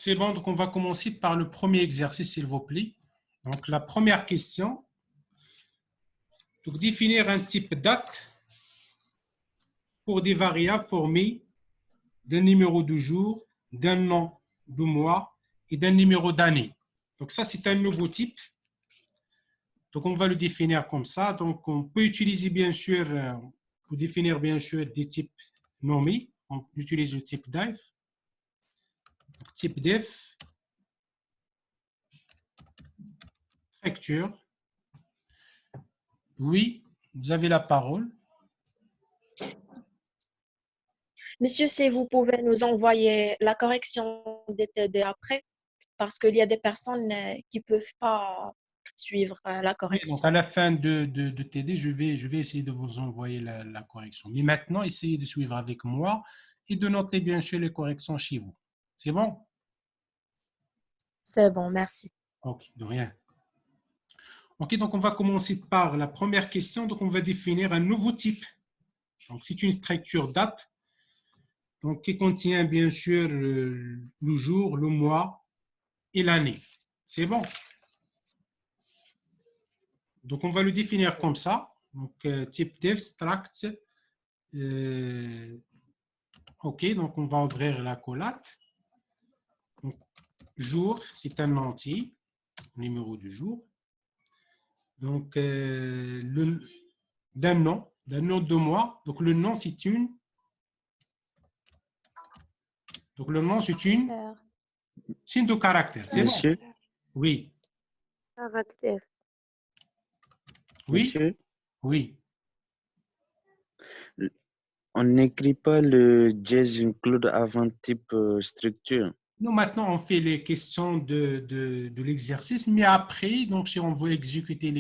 C'est bon, donc on va commencer par le premier exercice, s'il vous plaît. Donc la première question, donc définir un type date pour des variables formées d'un numéro de jour, d'un nom de mois et d'un numéro d'année. Donc ça, c'est un nouveau type. Donc on va le définir comme ça. Donc on peut utiliser bien sûr, pour définir bien sûr des types nommés. On utilise le type def. Donc, type def, structure. Oui, vous avez la parole. Monsieur, si vous pouvez nous envoyer la correction des TD après, parce qu'il y a des personnes qui ne peuvent pas suivre la Oui, donc correction. à la fin de TD, je vais essayer de vous envoyer la correction. Mais maintenant, essayez de suivre avec moi et de noter bien sûr les corrections chez vous. C'est bon? C'est bon, merci. Ok, de rien. Ok, donc on va commencer par la première question. Donc on va définir un nouveau type. Donc c'est une structure date, donc qui contient bien sûr le jour, le mois et l'année. C'est bon? Donc on va le définir comme ça. Donc type def struct. Ok, donc on va ouvrir la collate. Donc, jour, c'est un entier, numéro du jour. Donc, d'un nom de mois. Donc, le nom, c'est une. Donc, le nom, c'est une signe de caractère. C'est bon? Monsieur, Oui. Caractère. Oui? monsieur, Oui. on n'écrit pas le jazz include avant type structure. Nous, maintenant, on fait les questions de l'exercice, mais après, donc, si on veut exécuter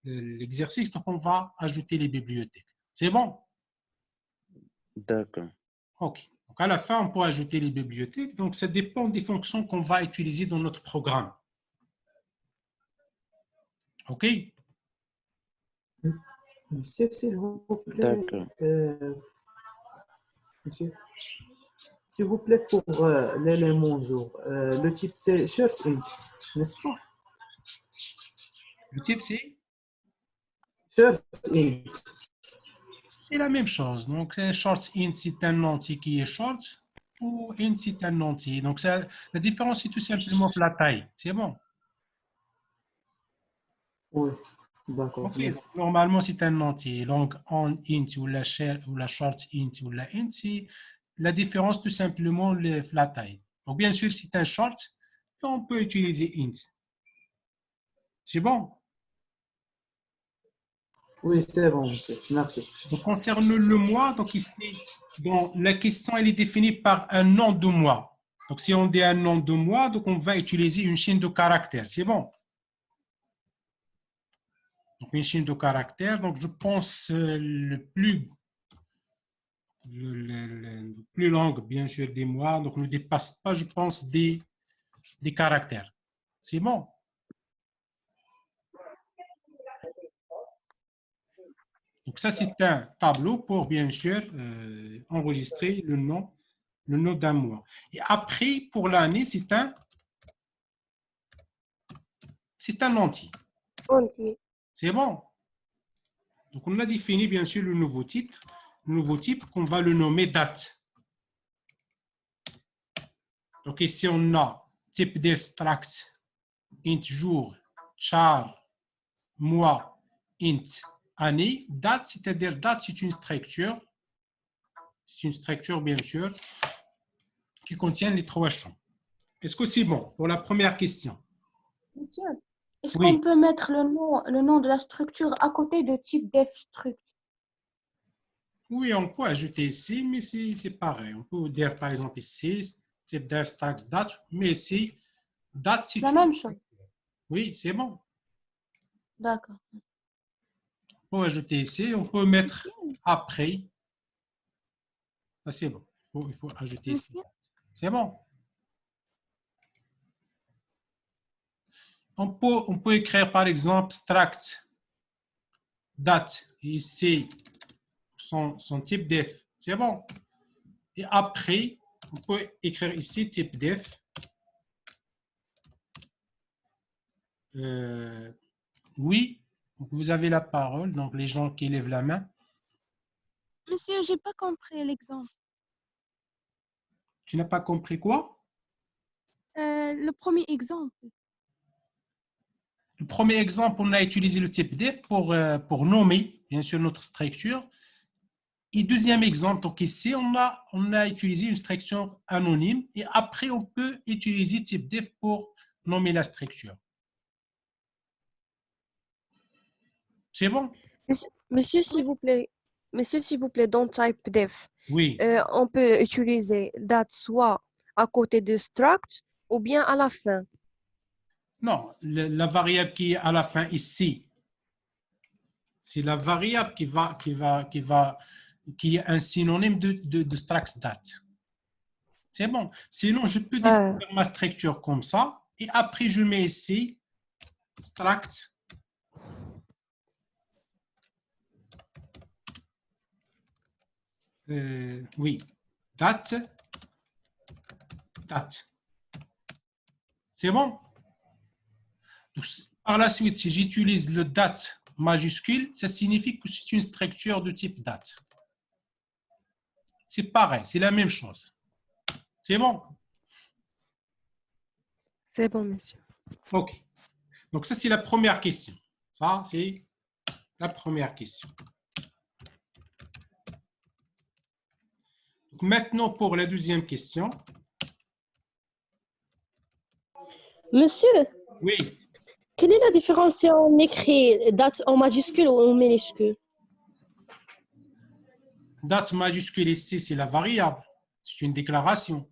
l'exercice, donc on va ajouter les bibliothèques. C'est bon? D'accord. OK. Donc, à la fin, on peut ajouter les bibliothèques. Donc, ça dépend des fonctions qu'on va utiliser dans notre programme. OK? Monsieur, s'il vous plaît, D'accord. monsieur, s'il vous plaît, pour l'élément jour, le type c'est shirt int, n'est-ce pas? Le type, c'est Shirt int. la même chose. Donc, un short int, c'est un entier qui est short, ou int, c'est un entier. Donc, la différence, c'est tout simplement la taille. C'est bon? Oui, d'accord, OK. merci. Normalement, c'est un entier. Donc, en int ou la short int ou la int, c'est la différence, tout simplement, la taille. Donc, bien sûr, c'est un short, on peut utiliser int. C'est bon? Oui, c'est bon, monsieur, merci. Donc, concernant le mois, donc ici, bon, la question elle est définie par un nom de mois. Donc, si on dit un nom de mois, donc on va utiliser une chaîne de caractères. C'est bon. Donc, une chaîne de caractères. Donc, je pense le plus long, bien sûr, des mois. Donc, ne dépasse pas, je pense, des caractères. C'est bon. Donc, ça, c'est un tableau pour, bien sûr, enregistrer le nom d'un mois. Et après, pour l'année, c'est un entier. Entier. C'est bon. Donc, on a défini, bien sûr, le nouveau type qu'on va le nommer date. Donc, ici, on a type d'extract, int jour, char, mois, int année. Date, c'est-à-dire date, c'est une structure. C'est une structure, bien sûr, qui contient les trois champs. Est-ce que c'est bon pour la première question? Monsieur, est-ce Oui. qu'on peut mettre le nom de la structure à côté de type def struct? Oui, on peut ajouter ici, mais c'est pareil. On peut dire, par exemple, ici, type d'extract date, mais ici, date, c'est La une même chose. structure. Oui, c'est bon. D'accord. On peut ajouter ici, on peut mettre après. Ça, c'est bon. Il faut ajouter ici. Monsieur, C'est bon. On peut écrire, par exemple, struct date. Ici, son type def. C'est bon. Et après, on peut écrire ici type def. Oui, donc vous avez la parole, donc les gens qui lèvent la main. Monsieur, j'ai pas compris l'exemple. Tu n'as pas compris quoi? Le premier exemple. Le premier exemple, on a utilisé le type def pour nommer, bien sûr, notre structure. Et deuxième exemple, donc ici, on a utilisé une structure anonyme et après, on peut utiliser type def pour nommer la structure. C'est bon? Monsieur, s'il vous plaît, dans typedef, Oui. on peut utiliser date soit à côté de struct ou bien à la fin. Non, la variable qui est à la fin ici, c'est la variable qui est un synonyme de struct date. C'est bon. Sinon, je peux définir ma structure comme ça et après, je mets ici struct. Oui, date. C'est bon? Donc, par la suite, si j'utilise le date majuscule, ça signifie que c'est une structure de type date. C'est pareil, c'est la même chose. C'est bon? C'est bon, monsieur. OK. Donc, ça, c'est la première question. Ça, c'est la première question. Donc, maintenant, pour la deuxième question. Monsieur, Oui, quelle est la différence si on écrit date en majuscule ou en minuscule? date majuscule ici, c'est la variable. C'est une déclaration.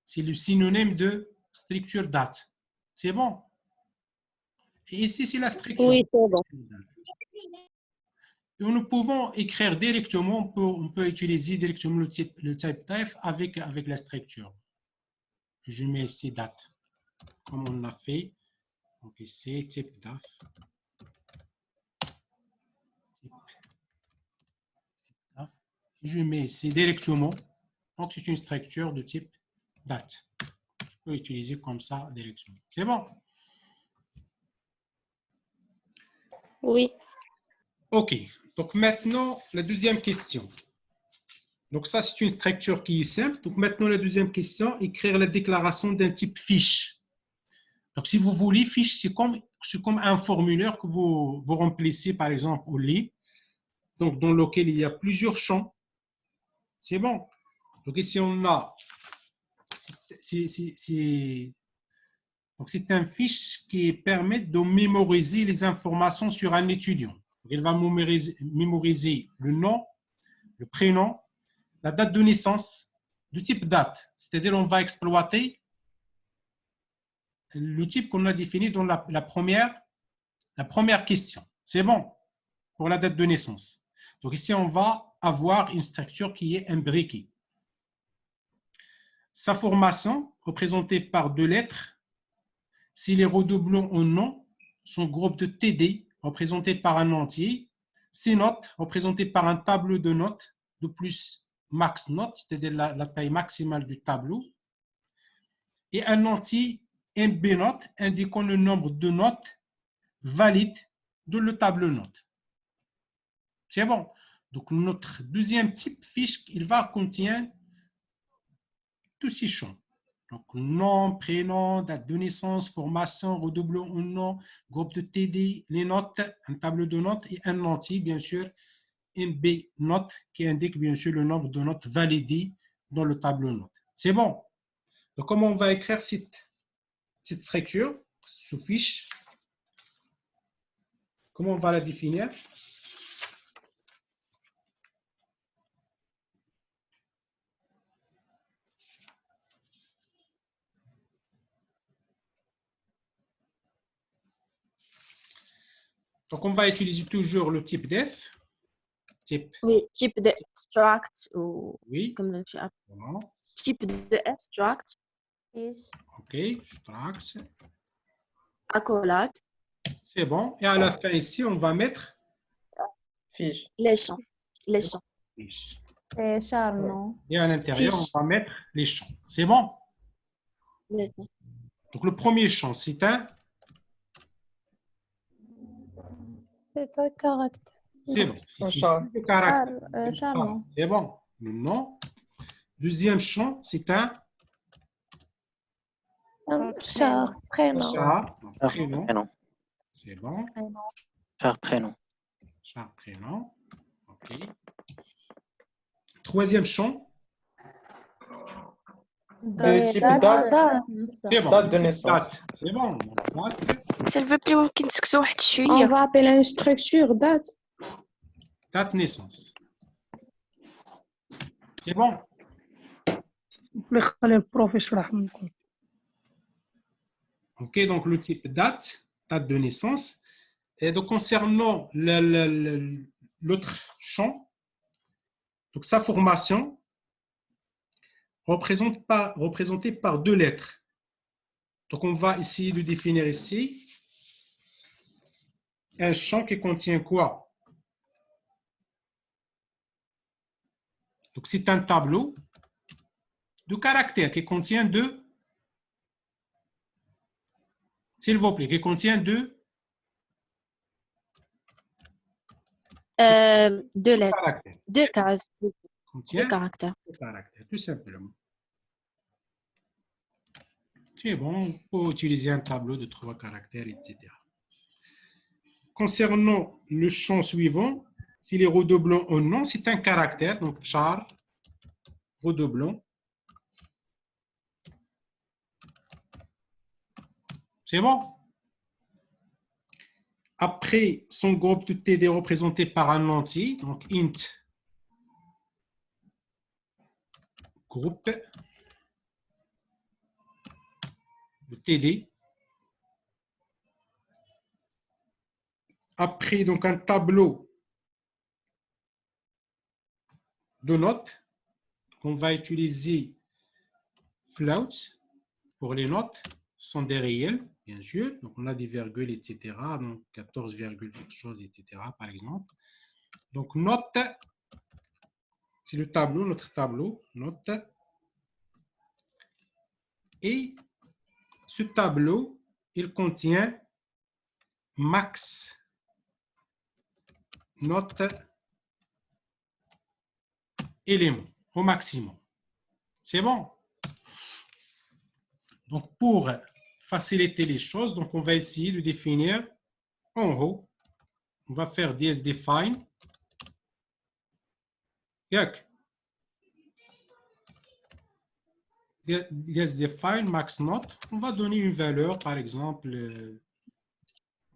C'est le synonyme de structure date. C'est bon? Et ici, c'est la structure. Oui, c'est bon. Et nous pouvons écrire directement, on peut utiliser directement le type def avec la structure. Je mets ici date, comme on a fait. Donc ici, type def. Je mets ici directement. Donc c'est une structure de type date. Je peux utiliser comme ça directement. C'est bon? Oui. OK. Donc maintenant, la deuxième question. Donc ça, c'est une structure qui est simple. Donc maintenant, la deuxième question, écrire la déclaration d'un type fiche. Donc si vous voulez, fiche, c'est comme un formulaire que vous remplissez, par exemple, au lit, donc dans lequel il y a plusieurs champs. C'est bon. Donc ici, on a, donc c'est un fiche qui permet de mémoriser les informations sur un étudiant. Donc, il va mémoriser le nom, le prénom, la date de naissance, du type date. C'est-à-dire on va exploiter le type qu'on a défini dans la première question. C'est bon pour la date de naissance. Donc ici, on va avoir une structure qui est imbriquée. Sa formation, représentée par deux lettres, si les redoublons en nom, son groupe de TD, représenté par un entier, ses notes, représentées par un tableau de notes de plus max note, c'est-à-dire la taille maximale du tableau, et un entier MB note indiquant le nombre de notes valides de le tableau note. C'est bon. Donc, notre deuxième type fiche, il va contenir tous ces champs. Donc, nom, prénom, date de naissance, formation, redoublant un nom, groupe de TD, les notes, un tableau de notes et un entier, bien sûr, MB note qui indique bien sûr le nombre de notes validées dans le tableau de notes. C'est bon. Donc, comment on va écrire cette structure sous fiche? Comment on va la définir? Donc, on va utiliser toujours le type def. Oui, type de struct ou Oui. comme le chat. Voilà. Type de struct, OK. Struct. accolade, C'est bon. Et à la fin ici, on va mettre fiche. les champs. Les champs. fiche. C'est char, non? Et à l'intérieur, Fiche. on va mettre les champs. C'est bon? D'accord. Donc, le premier champ, c'est un. C'est un caractère. C'est bon. Un C'est char. le caractère. Char, non? C'est bon. Le nom. Deuxième champ, c'est un char, prénom. char. Donc, prénom. Prénom. C'est bon. Char prénom. Char, prénom. OK. Troisième champ. Le type date. C'est bon. Date de naissance. Date. C'est bon. Date. s'il vous plaît ممكن تسكتوا واحد On شوية va appeler une structure date. Date naissance. C'est bon. OK, donc le type date, date de naissance. Et donc concernant l'autre champ, donc sa formation représentée par deux lettres. Donc on va essayer de définir ici un champ qui contient quoi? Donc c'est un tableau de caractères qui contient deux. S'il vous plaît, qui contient deux Deux lettres, caractères. deux cases, deux Contient caractères. deux caractères, tout simplement. C'est bon, on peut utiliser un tableau de 3 caractères, etc. Concernant le champ suivant, s'il est redoublant ou non, c'est un caractère, donc char, redoublant. C'est bon? Après, son groupe de TD représenté par un entier, donc int, groupe de TD. Après, donc un tableau de notes qu'on va utiliser float pour les notes, sont des réels, bien sûr. Donc, on a des virgules, etc. Donc, 14, quelque chose, etc. par exemple. Donc, note, c'est le tableau, notre tableau, note. Et ce tableau, il contient max note éléments au maximum. C'est bon? Donc, pour faciliter les choses, donc on va essayer de définir en haut. On va faire dsDefine. dsDefine max note. On va donner une valeur, par exemple.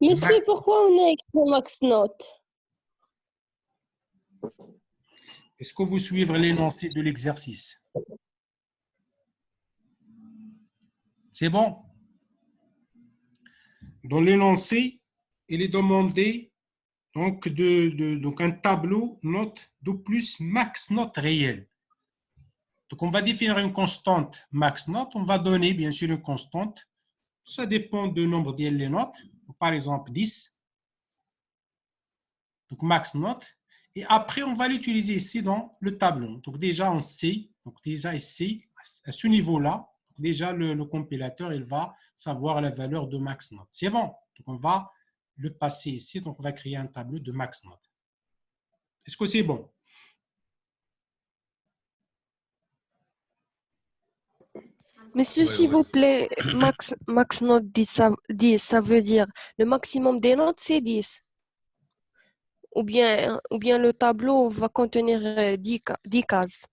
Monsieur, Max. pourquoi on a écrit max note? Est-ce que vous suivez l'énoncé de l'exercice? C'est bon? Dans l'énoncé, il est demandé donc, donc un tableau note de plus max note réelle. Donc, on va définir une constante max note. On va donner, bien sûr, une constante. Ça dépend du nombre de notes. Par exemple, 10. Donc, max note. Et après, on va l'utiliser ici dans le tableau. Donc, déjà, on sait. Donc, déjà ici, à ce niveau-là, déjà, le compilateur, il va savoir la valeur de max note. C'est bon. Donc, on va le passer ici. Donc, on va créer un tableau de max note. Est-ce que c'est bon? Monsieur, s'il vous plaît, max note 10, ça veut dire le maximum des notes, c'est 10. Ou bien le tableau va contenir 10 cases.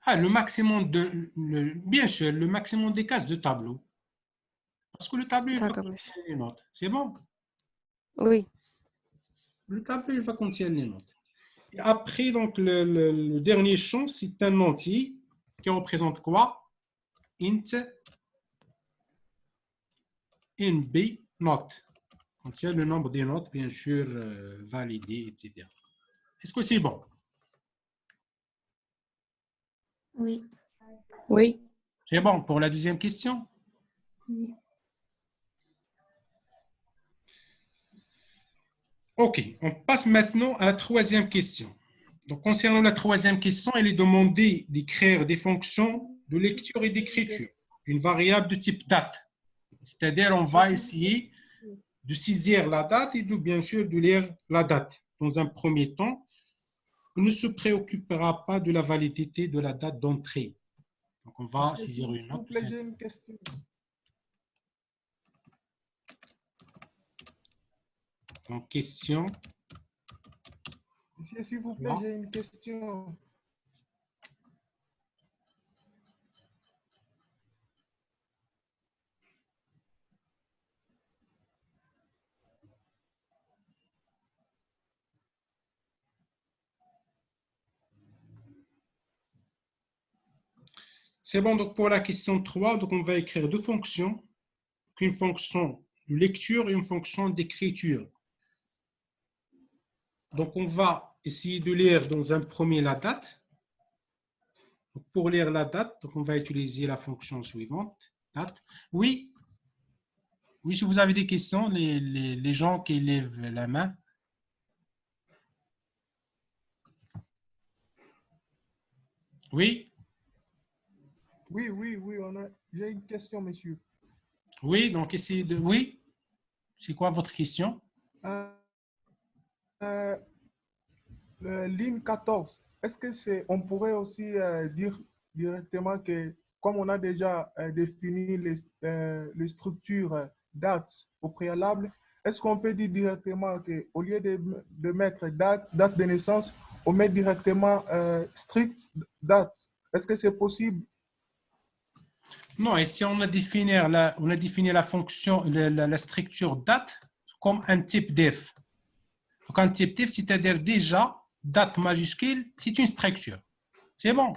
Ah, le maximum bien sûr, le maximum des cases de tableau. Parce que le tableau, il va D'accord, contenir monsieur. les notes. C'est bon? Oui. Le tableau, il va contenir les notes. Et après, donc, le dernier champ, c'est un entier qui représente quoi? Int NB note. Contient le nombre des notes, bien sûr, validées, etc. Est-ce que c'est bon? Oui. Oui. C'est bon pour la deuxième question? Oui. OK, on passe maintenant à la troisième question. Donc, concernant la troisième question, il est demandé d'écrire des fonctions de lecture et d'écriture, une variable de type date. C'est-à-dire, on va essayer de saisir la date et bien sûr de lire la date. Dans un premier temps, on ne se préoccupera pas de la validité de la date d'entrée. Donc, on va saisir une autre. J'ai une question. En question. Monsieur, s'il vous plaît, j'ai une question. C'est bon, donc pour la question 3, donc on va écrire deux fonctions, une fonction de lecture et une fonction d'écriture. Donc on va essayer de lire dans un premier la date. Donc, pour lire la date, donc on va utiliser la fonction suivante, date. Oui, oui, si vous avez des questions, les gens qui lèvent la main. Oui. Oui, j'ai une question, monsieur. Oui, donc essayez de... Oui, c'est quoi votre question? Ligne 14, est-ce que on pourrait aussi dire directement que, comme on a déjà défini les structures dates au préalable, est-ce qu'on peut dire directement qu'au lieu de mettre date de naissance, on met directement strict date? Est-ce que c'est possible? Non, ici on a défini la fonction, la structure date comme un type def. Donc un type def, c'est-à-dire déjà, date majuscule, c'est une structure. C'est bon.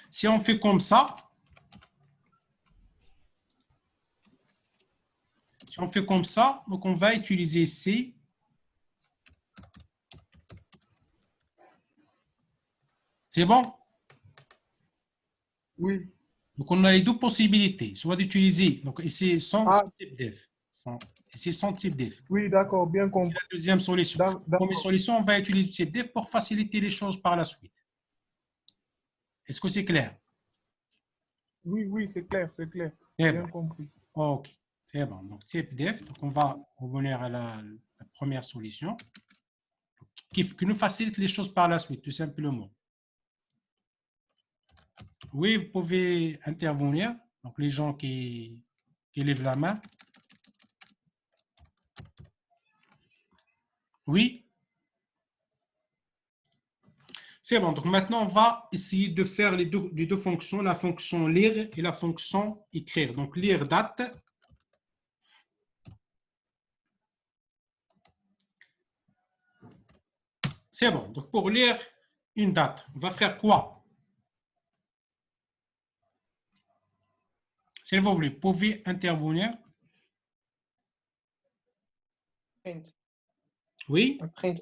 Si on fait comme ça, donc on va utiliser C. C'est bon? Oui. Donc, on a les deux possibilités, soit d'utiliser, donc ici, son type def. Ici, son type def. Oui, d'accord, bien compris. La deuxième solution. La première solution, on va utiliser type def pour faciliter les choses par la suite. Est-ce que c'est clair? Oui, c'est clair. Bien Bien compris. OK, c'est bon. Donc, type def, donc on va revenir à la première solution qui nous facilite les choses par la suite, tout simplement. Oui, vous pouvez intervenir. Donc, les gens qui lèvent la main. Oui. C'est bon. Donc, maintenant, on va essayer de faire les deux fonctions, la fonction lire et la fonction écrire. Donc, lire date. C'est bon. Donc, pour lire une date, on va faire quoi? S'il vous plaît, vous pouvez intervenir. Print. Oui. Un printf.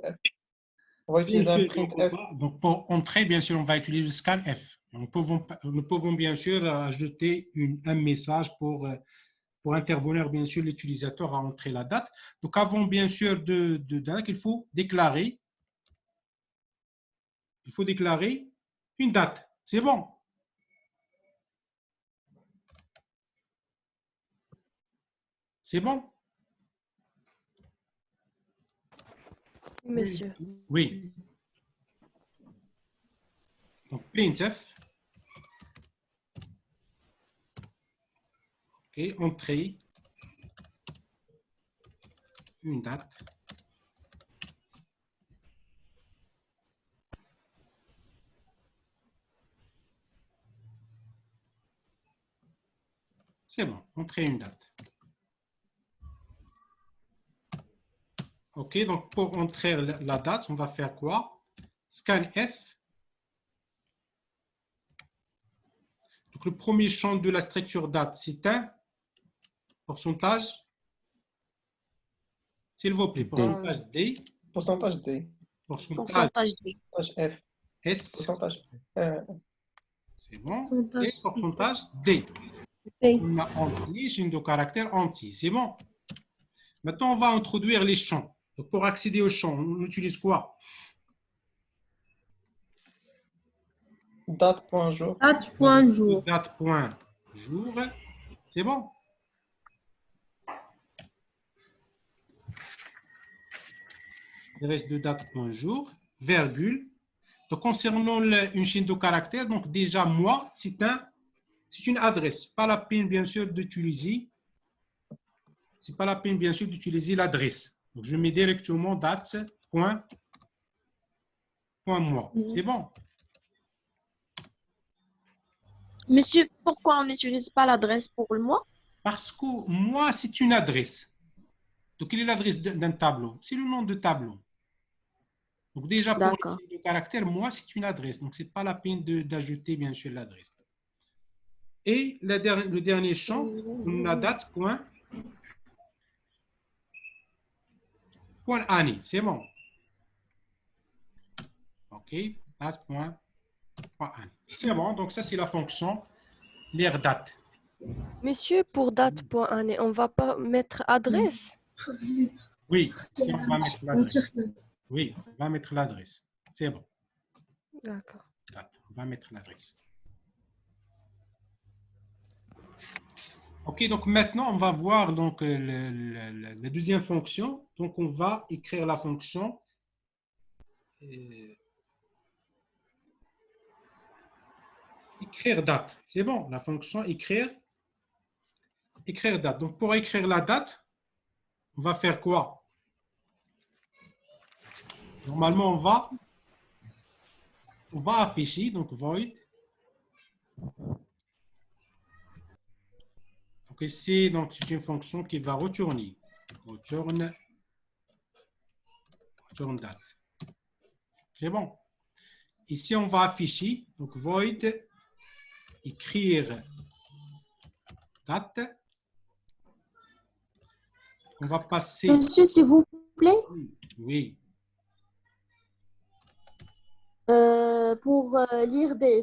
On va utiliser un printf. Donc, pour entrer, bien sûr, on va utiliser le scanf. Nous pouvons bien sûr ajouter un message pour intervenir, bien sûr, l'utilisateur à entrer la date. Donc, avant, bien sûr, de date, il faut déclarer. Il faut déclarer une date. C'est bon. C'est bon? Monsieur. Oui. Donc, printf. OK, entrée. Une date. C'est bon, entrer une date. OK, donc pour entrer la date, on va faire quoi? Scanf. Donc le premier champ de la structure date, c'est un pourcentage. S'il vous plaît, pourcentage D. Pourcentage D. Pourcentage D. Pourcentage F. S. Pourcentage. C'est bon. Et pourcentage D. D. On a entier, chaîne de caractère entier. C'est bon. Maintenant, on va introduire les champs. Donc, pour accéder aux champs, on utilise quoi? Date, point, jour. Date, point, jour. Date, point, jour. C'est bon? Il reste de date, point, jour, virgule. Donc, concernant une chaîne de caractères, donc déjà, moi, c'est une adresse. Pas la peine, bien sûr, d'utiliser. C'est pas la peine, bien sûr, d'utiliser l'adresse. Donc, je mets directement date, point, moi. C'est bon? Monsieur, pourquoi on n'utilise pas l'adresse pour le mois? Parce que moi, c'est une adresse. Donc, quelle est l'adresse d'un tableau? C'est le nom de tableau. Donc, déjà, pour le caractère, moi, c'est une adresse. Donc, ce n'est pas la peine d'ajouter, bien sûr, l'adresse. Et le dernier champ, la date, point année. C'est bon. OK. Date, point année. C'est bon. Donc, ça, c'est la fonction l'air date. Monsieur, pour date, point, année, on ne va pas mettre adresse? Oui, on va mettre l'adresse. Oui, on va mettre l'adresse. C'est bon. D'accord. On va mettre l'adresse. OK, donc maintenant, on va voir donc, la deuxième fonction. Donc, on va écrire la fonction écrire date. C'est bon, la fonction écrire date. Donc, pour écrire la date, on va faire quoi? Normalement, on va afficher, donc void. Donc ici, c'est une fonction qui va retourner. Return date. C'est bon. Ici, on va afficher, donc void, écrire date. On va passer. Monsieur, s'il vous plaît. Oui. Pour lire des,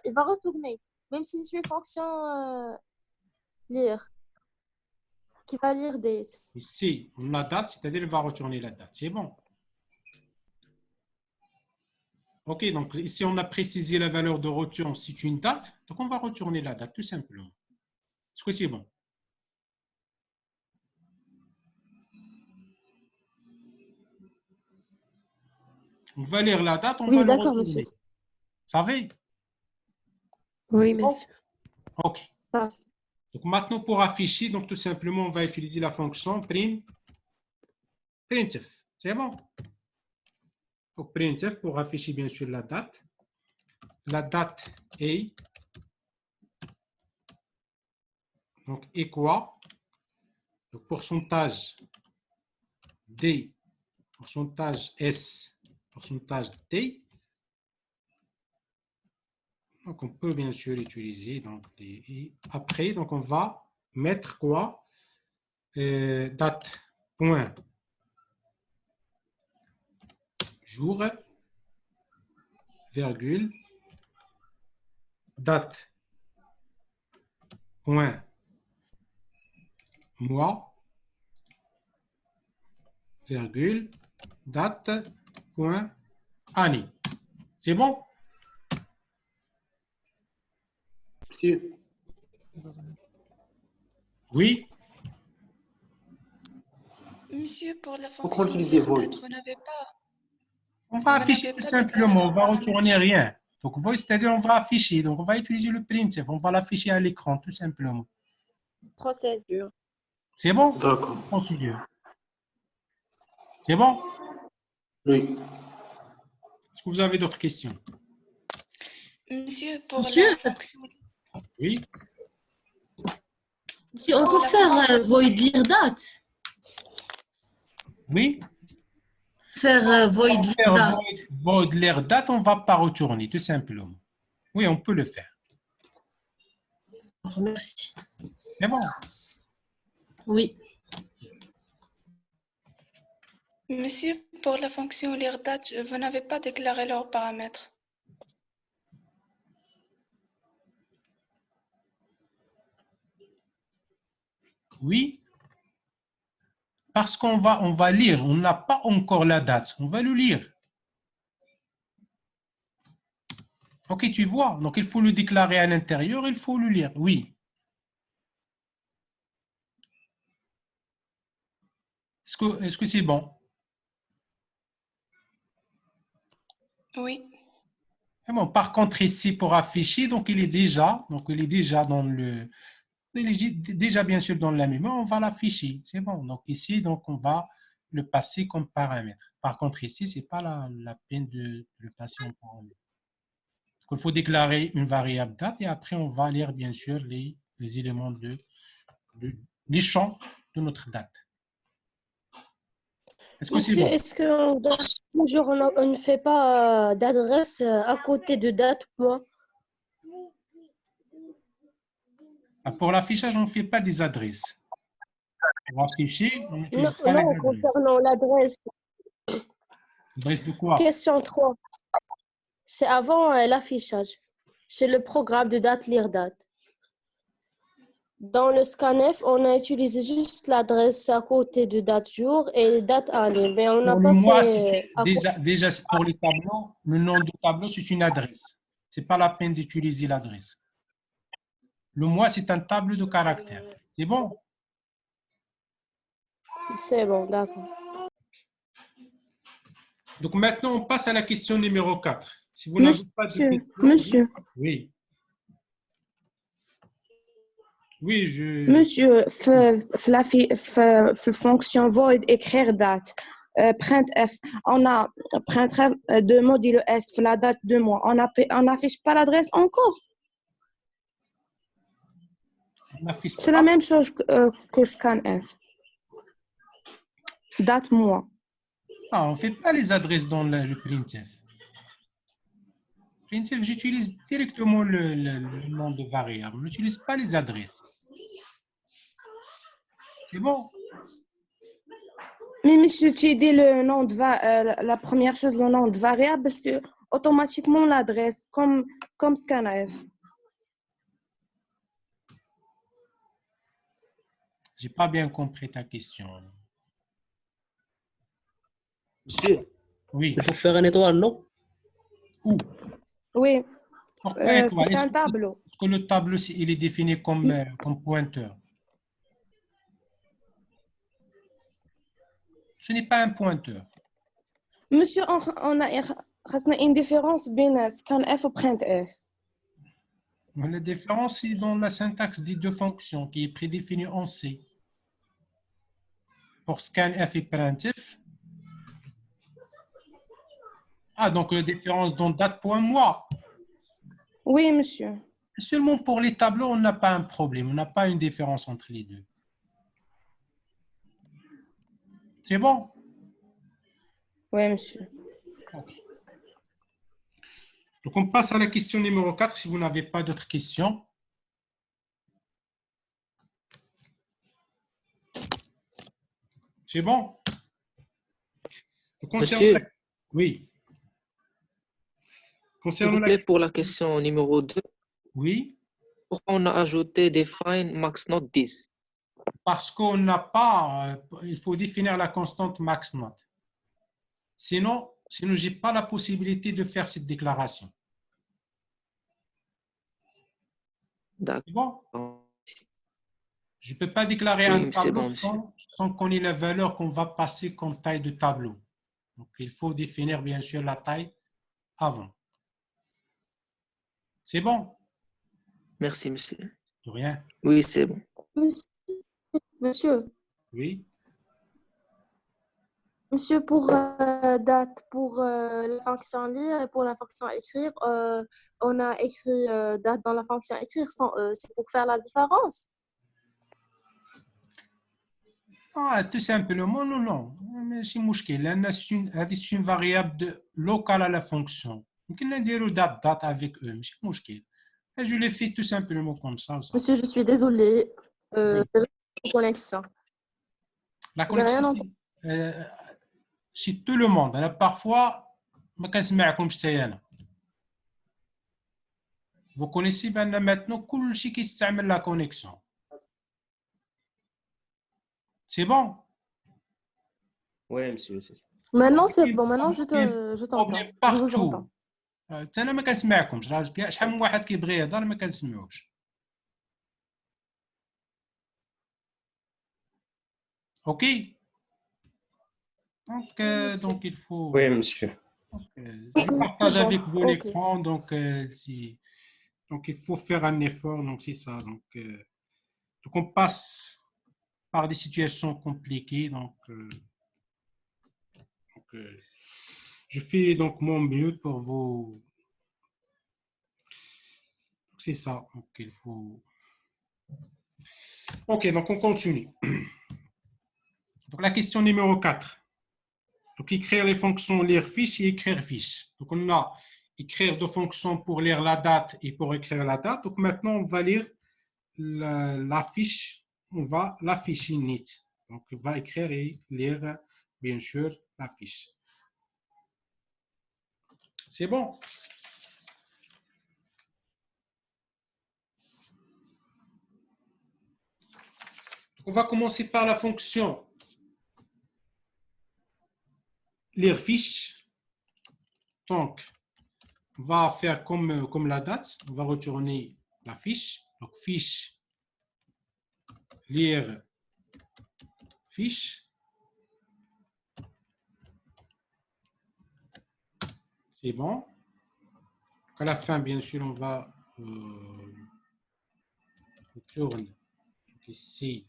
il va retourner, même si c'est une fonction lire, qui va lire des. Ici, on a date, c'est-à-dire qu'il va retourner la date. C'est bon. OK, donc ici, on a précisé la valeur de retour, c'est une date. Donc, on va retourner la date, tout simplement. Est-ce que c'est bon? On va lire la date, on va Oui, le d'accord, retourner. monsieur. Ça va? Oui, monsieur. OK. Donc, maintenant, pour afficher, donc tout simplement, on va utiliser la fonction printf. C'est bon? Donc, printf pour afficher, bien sûr, la date. La date est donc quoi? Donc, pourcentage D, pourcentage S, pourcentage T. Donc, on peut bien sûr utiliser donc, après, donc on va mettre quoi? Date, point, jour, virgule, date, point, mois, virgule, date, point, année. C'est bon? Oui. Monsieur, pour la Pourquoi fonction utiliser lire void? date, vous n'avez pas. On va Vous afficher n'avez tout pas simplement, on déclaré va en retourner rien. Donc, void, c'est-à-dire on va afficher. Donc, on va utiliser le printf, on va l'afficher à l'écran, tout simplement. Procédure. C'est bon? D'accord. Procédure. C'est bon? Oui. Est-ce que vous avez d'autres questions? Monsieur, pour Monsieur, la fonction. Oui. si on peut faire void lire date. Oui. Faire void lire date. Void l'air date, on ne va pas retourner, tout simplement. Oui, on peut le faire. Merci. C'est bon. Oui. Monsieur, pour la fonction lire date, vous n'avez pas déclaré leurs paramètres. Oui. Parce qu'on va lire, on n'a pas encore la date, on va le lire. Ok, tu vois, donc il faut le déclarer à l'intérieur, il faut le lire, oui. Est-ce que c'est bon? Oui. Et bon, par contre, ici, pour afficher, donc il est déjà dans le... Il est déjà bien sûr dans la mémoire, on va l'afficher, c'est bon. Donc ici, donc on va le passer comme paramètre. Par contre, ici, ce n'est pas la peine de le passer en paramètre. Donc, il faut déclarer une variable date et après, on va lire bien sûr les éléments les champs de notre date. Est-ce que c'est Monsieur, bon? est-ce que dans toujours on ne fait pas d'adresse à côté de date, moi? Pour l'affichage, on ne fait pas des adresses. Pour afficher, on Non, n'utilise pas les non, adresses. concernant l'adresse. Adresse de quoi? Question 3. C'est avant l'affichage. C'est le programme de date, lire date. Dans le scanf, on a utilisé juste l'adresse à côté de date jour et date année, mais on n'a Pour le pas mois, fait déjà pour les tableaux, le nom du tableau, c'est une adresse. Ce n'est pas la peine d'utiliser l'adresse. Le mois, c'est un tableau de caractères. C'est bon? C'est bon, d'accord. Donc maintenant, on passe à la question numéro 4. Si vous n'avez pas de questions, Monsieur, oui. Oui, je... monsieur, la fonction void écrire date. Printf, on a printf de modulo S, la date de mois. On n'affiche pas l'adresse encore. C'est la même chose que scanf. Date mois. Ah, on ne fait pas les adresses dans le printf. Printf, j'utilise directement le nom de variable. On n'utilise pas les adresses. C'est bon? Mais monsieur, tu dis le nom de la première chose, le nom de variable, c'est automatiquement l'adresse, comme scanf. J'ai pas bien compris ta question. Monsieur, oui. Il faut faire une étoile, non? Où? Oui, Pourquoi étoile? c'est un tableau. Est-ce que le tableau, il est défini comme pointeur? Ce n'est pas un pointeur. Monsieur, on a une différence entre scanf et printf. La différence, c'est dans la syntaxe des deux fonctions qui est prédéfinie en C. Pour scanf et printf. Ah, donc la différence dans date.mois. Oui, monsieur. Seulement pour les tableaux, on n'a pas un problème. On n'a pas une différence entre les deux. C'est bon? Oui, monsieur. Okay. Donc, on passe à la question numéro 4, si vous n'avez pas d'autres questions. C'est bon? Monsieur, oui. s'il vous plaît, pour la question numéro 2, oui. Pourquoi on a ajouté define max not 10? Parce qu'on n'a pas, il faut définir la constante max not. Sinon je n'ai pas la possibilité de faire cette déclaration. D'accord. Bon. Je ne peux pas déclarer un tableau sans qu'on ait la valeur qu'on va passer comme taille de tableau. Donc, il faut définir bien sûr la taille avant. C'est bon? Merci, monsieur. De rien. Oui, c'est bon. Monsieur. Oui. Monsieur, pour date, pour la fonction lire et pour la fonction écrire, on a écrit date dans la fonction écrire sans E. C'est pour faire la différence? Ah, tout simplement, non. Mais c'est مشكل. C'est une variable locale à la fonction. Donc, on a des date avec eux. C'est مشكل. Je l'ai fait tout simplement comme ça. Monsieur, je suis désolée. Connexion. La connexion, c'est tout le monde. Parfois, ما كنسمعكمش حتى انا. Vous connaissez maintenant كل شيء كيستعمل la connexion. C'est bon? Oui, monsieur, c'est ça. Maintenant, c'est bon. Maintenant, je t'entends. Problème Je vous entends. partout. انا ما كنسمعكمش راه شحال من واحد كيبغي يهضر ما كنسمعوش. OK. Donc il faut Oui, monsieur. je partage Bon, avec vous ok. l'écran donc il faut faire un effort donc c'est ça donc on passe par des situations compliquées donc je fais donc mon mieux pour vous. C'est ça donc il faut. OK, donc on continue. Donc la question numéro 4. Donc écrire les fonctions lire fiche et écrire fiche. Donc on a écrire deux fonctions pour lire la date et pour écrire la date. Donc maintenant on va lire la fiche, on va l'afficher init. Donc on va écrire et lire bien sûr la fiche. C'est bon? On va commencer par la fonction lire fiche. Donc, on va faire comme la date. On va retourner la fiche. Donc, fiche, lire fiche. C'est bon. À la fin, bien sûr, on va retourner ici.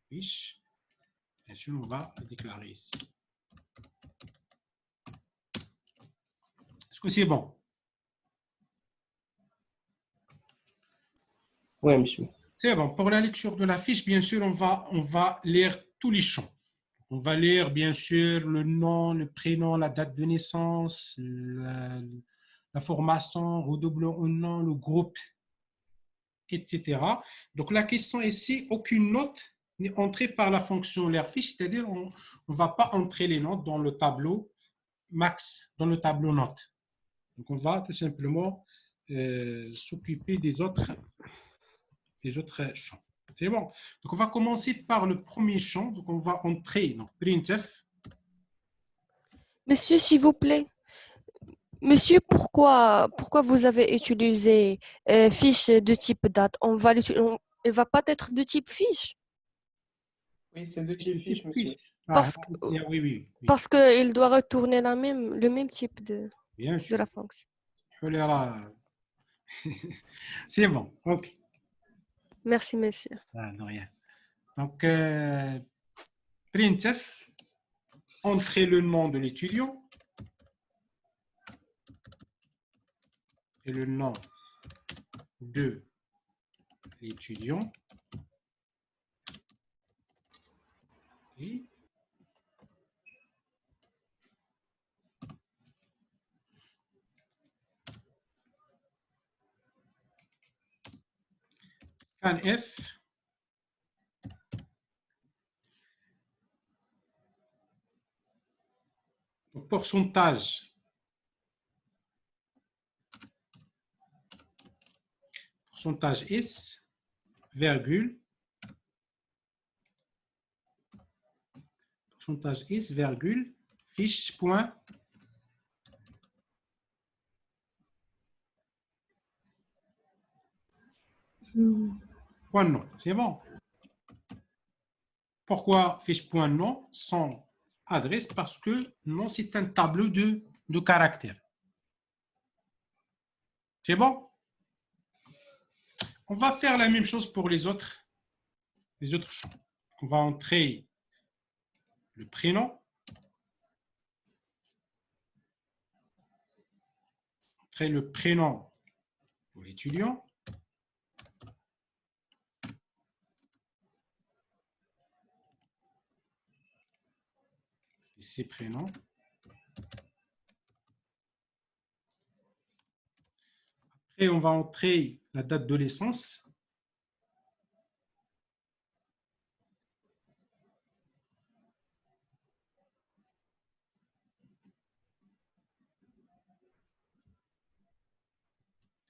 Fiche. Bien sûr, on va le déclarer ici. Est-ce que c'est bon? Oui, monsieur. C'est bon. Pour la lecture de la fiche, bien sûr, on va lire tous les champs. On va lire, bien sûr, le nom, le prénom, la date de naissance, la formation, redoublons un nom, le groupe, etc. Donc, la question ici, aucune note n'est entrée par la fonction lire fiche, c'est-à-dire on ne va pas entrer les notes dans le tableau max, dans le tableau notes. Donc, on va tout simplement s'occuper des autres champs. C'est bon. Donc, on va commencer par le premier champ. Donc, on va entrer donc printf. Monsieur, s'il vous plaît. Monsieur, pourquoi vous avez utilisé fiche de type date? Elle va pas être de type fiche. Oui, c'est de type fiche, monsieur. Oui, oui. Parce qu'il doit retourner le même type Bien sûr. de la fonction. C'est bon. OK. Merci, monsieur. Ah, non, rien. Donc, printf, entrez le nom de l'étudiant et le nom de l'étudiant. Et scanf, pourcentage S, virgule, pourcentage S, virgule, fiche, point, point nom. C'est bon. Pourquoi fiche point nom sans adresse? Parce que nom, c'est un tableau de caractères. C'est bon? On va faire la même chose pour les autres champs. On va entrer le prénom, entrer le prénom pour l'étudiant, ici prénom. Après, on va entrer la date de naissance.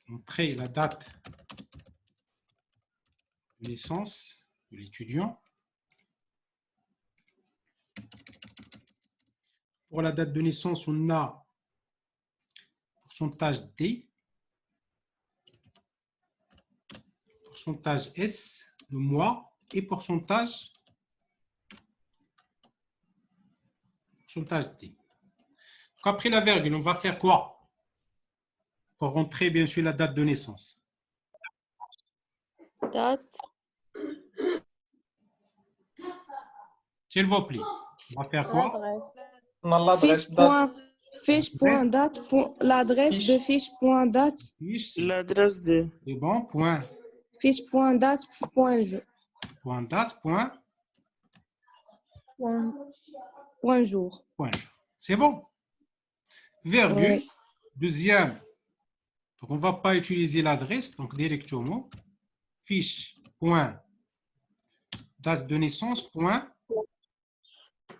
Entrer la date de naissance de l'étudiant. Pour la date de naissance, on a pourcentage D, pourcentage S, le mois, et pourcentage D. Donc après la virgule, on va faire quoi? Pour rentrer, bien sûr, la date de naissance. Date. S'il vous plaît, on va faire quoi? Fiche.date, l'adresse de fiche.date. L'adresse de... C'est bon, point. Fiche.date, point jour. Point date, point. Point jour. Point. C'est bon. Virgule. Oui. Deuxième. Donc, on ne va pas utiliser l'adresse, donc directement. Fiche, point. Date de naissance, point.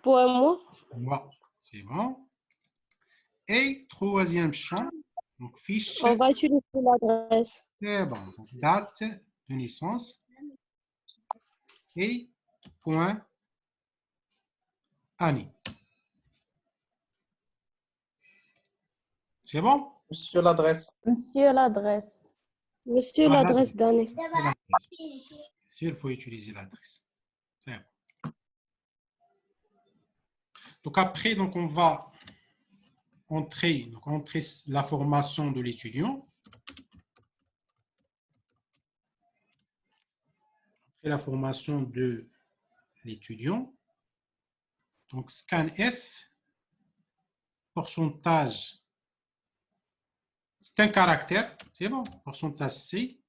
Point mois. Mois. C'est bon. Et troisième champ, donc fiche. On va utiliser l'adresse. C'est bon. Donc, date de naissance. Et point année. C'est bon? Monsieur l'adresse. Monsieur l'adresse. Monsieur l'adresse d'année. Il faut utiliser l'adresse. C'est bon. Donc après, donc on va entrer la formation de l'étudiant. La formation de l'étudiant. Donc scanf, pourcentage, c'est un caractère, c'est bon, pourcentage C.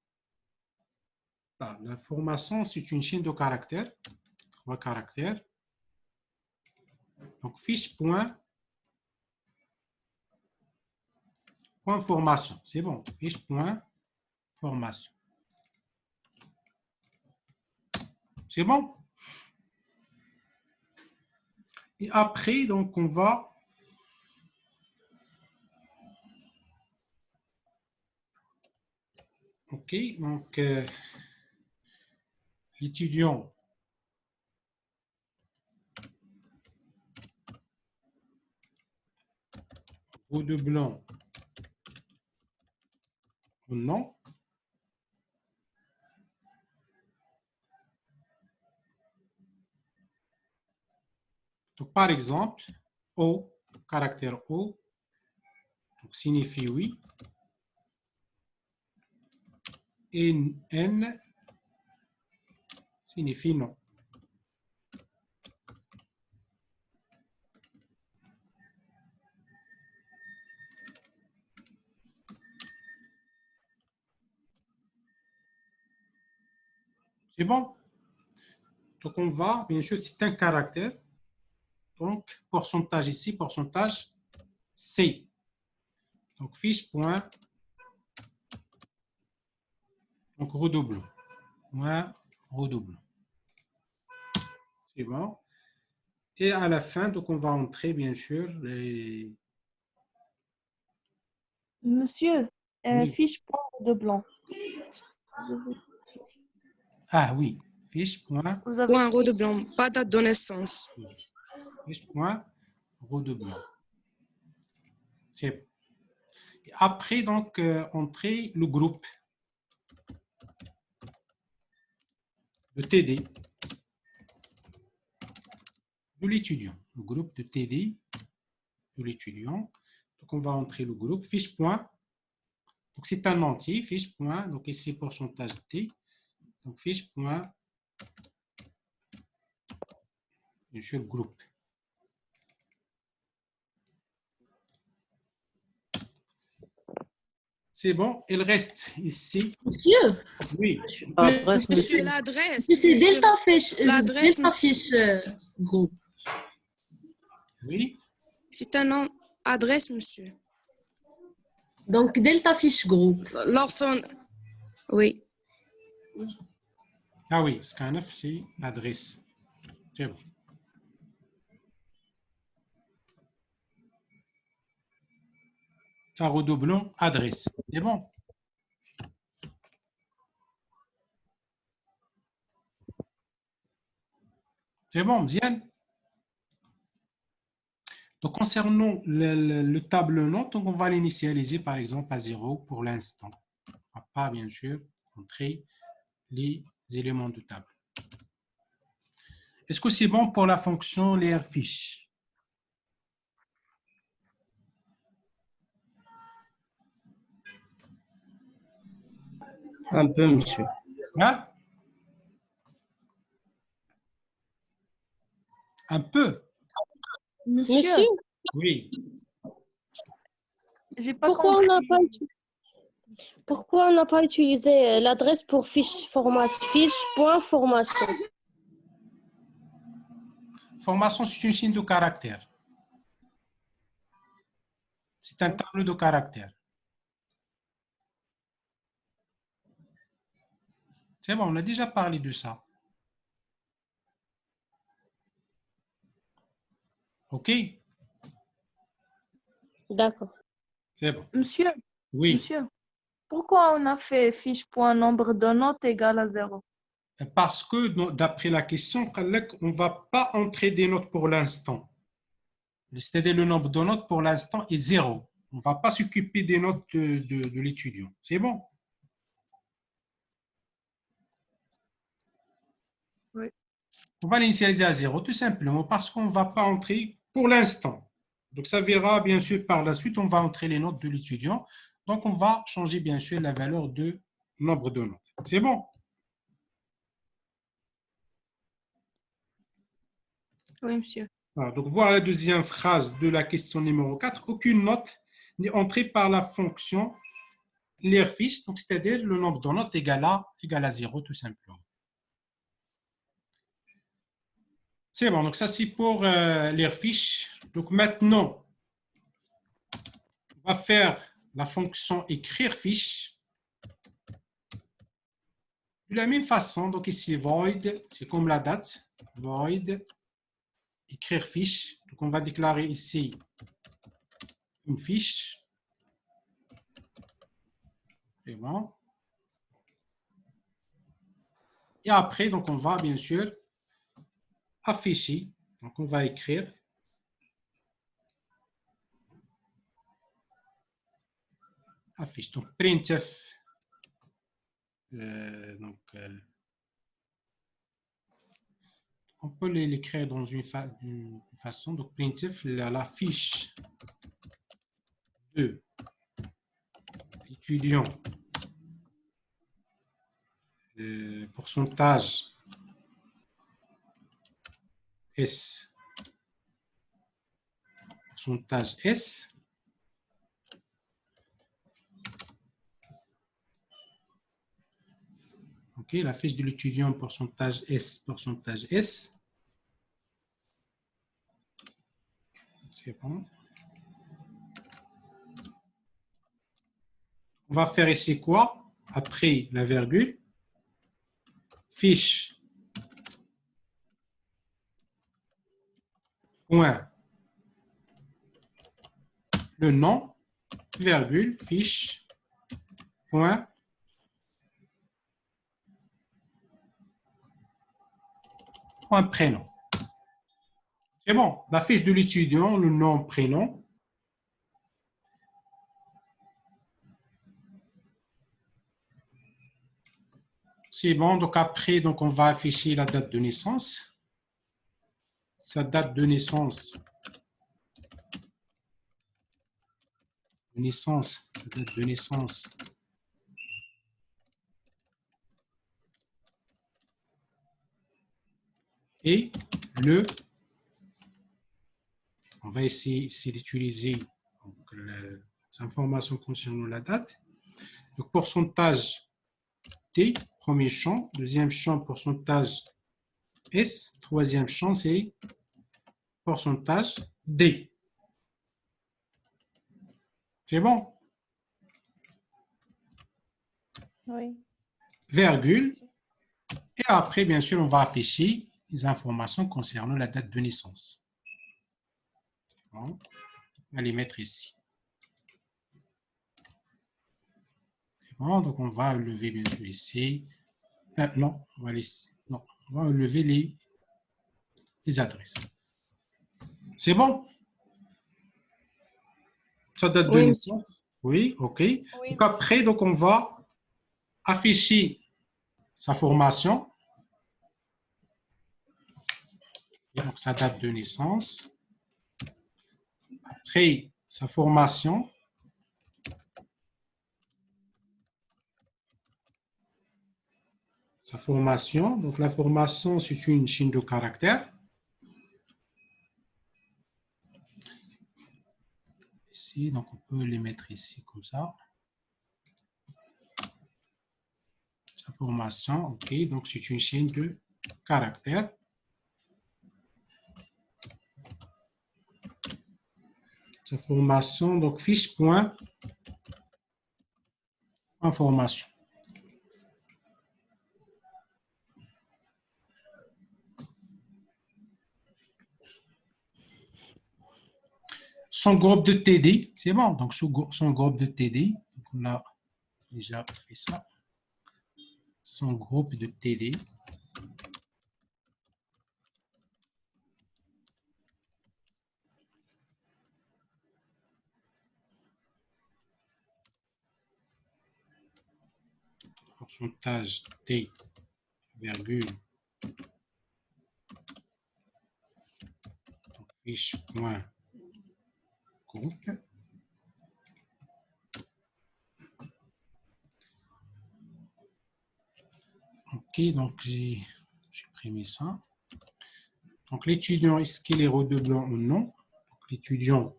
La formation, c'est une chaîne de caractères, 3 caractères. Donc fiche point formation, c'est bon, fiche point formation. C'est bon? Et après, donc, on va OK, donc l'étudiant redoublant au nom. Donc, par exemple, O, caractère O, donc, signifie oui. Et N signifie non. C'est bon? Donc, on va, bien sûr, c'est un caractère. Donc, pourcentage ici, pourcentage C. Donc, fiche point. Donc, redoublons. Point redoublons. C'est bon. Et à la fin, donc, on va entrer, bien sûr, les... Monsieur, Oui. fiche point de blanc. Ah oui, fiche point. Point redoublant, pas date de naissance. Fiche point redoublant. C'est bon. Et après, donc, entrer le groupe de TD de l'étudiant. Le groupe de TD de l'étudiant. Donc, on va entrer le groupe fiche point. Donc, c'est un entier, fiche point. Donc, ici, pourcentage T. Donc, fiche point. Bien sûr, groupe. C'est bon. Il reste ici. Monsieur. Oui. Monsieur, l'adresse. C'est Delta L'adresse. Fiche groupe. Oui. C'est un nom, adresse, monsieur. Donc, Delta Fiche groupe. Lorsqu'on... Oui. Ah oui, scanf, c'est l'adresse. C'est bon. Ça redoublons adresse. C'est bon. C'est bon, bien. Donc, concernant le table note, donc on va l'initialiser par exemple à 0 pour l'instant. On ne va pas, bien sûr, entrer les éléments de table. Est-ce que c'est bon pour la fonction lerfiche? Un peu, monsieur. Hein? Un peu? Monsieur, Oui. J'ai pas pourquoi on compris. n'a pas utilisé l'adresse pour fiche.formation? Formation, c'est une signe de caractère. C'est un tableau de caractère. C'est bon, on a déjà parlé de ça. OK? D'accord. C'est bon. Monsieur, Oui. monsieur, pourquoi on a fait fiche.nombre de notes égale à 0? Parce que d'après la question, on ne va pas entrer des notes pour l'instant. C'est-à-dire le nombre de notes pour l'instant est 0. On ne va pas s'occuper des notes de l'étudiant. C'est bon? Oui. On va l'initialiser à 0 tout simplement parce qu'on ne va pas entrer pour l'instant. Donc ça verra bien sûr par la suite, on va entrer les notes de l'étudiant. Donc on va changer bien sûr la valeur de nombre de notes. C'est bon? Oui, monsieur. Voilà, donc voilà la deuxième phrase de la question numéro 4. Aucune note n'est entrée par la fonction lerfiche, donc c'est-à-dire le nombre de notes égale à 0 tout simplement. C'est bon, donc ça c'est pour lerfiche. Donc maintenant, on va faire la fonction écrire fiche. De la même façon, donc ici void, c'est comme la date, void, écrire fiche. Donc on va déclarer ici une fiche. C'est bon. Et après, donc on va bien sûr afficher. Donc on va écrire affiche. Donc printf. On peut l'écrire dans une façon. Donc printf, la fiche de l'étudiant, pourcentage S, pourcentage S, ok, la fiche de l'étudiant pourcentage S, c'est bon. On va faire ici quoi? Après la virgule, fiche point le nom, virgule, fiche point prénom. C'est bon, la fiche de l'étudiant, le nom, prénom. C'est bon, donc après, donc on va afficher la date de naissance. Sa date de naissance. Date de naissance. Et on va essayer d'utiliser les informations concernant la date. Donc, pourcentage T, premier champ. Deuxième champ, pourcentage S. Troisième champ, c'est pourcentage D. C'est bon? Oui. Virgule. Et après, bien sûr, on va afficher les informations concernant la date de naissance. Bon. On va les mettre ici. Bon, donc on va enlever bien sûr ici. Non, on va laisser. Non, on va enlever les adresses. C'est bon? sa date de Oui, monsieur. naissance. Oui, OK. Donc après, donc on va afficher sa formation. Donc sa date de naissance. Après, sa formation. Sa formation. Donc la formation, c'est une chaîne de caractères. Ici, donc on peut les mettre ici comme ça. Sa formation, OK. Donc c'est une chaîne de caractères. Sa formation, donc fiche point information. Son groupe de TD, c'est bon. Donc son groupe de TD, on a déjà fait ça. Son groupe de TD. Pourcentage T, virgule, fiche point groupe. OK, donc j'ai supprimé ça. Donc l'étudiant, est-ce qu'il est redoublant ou non? L'étudiant,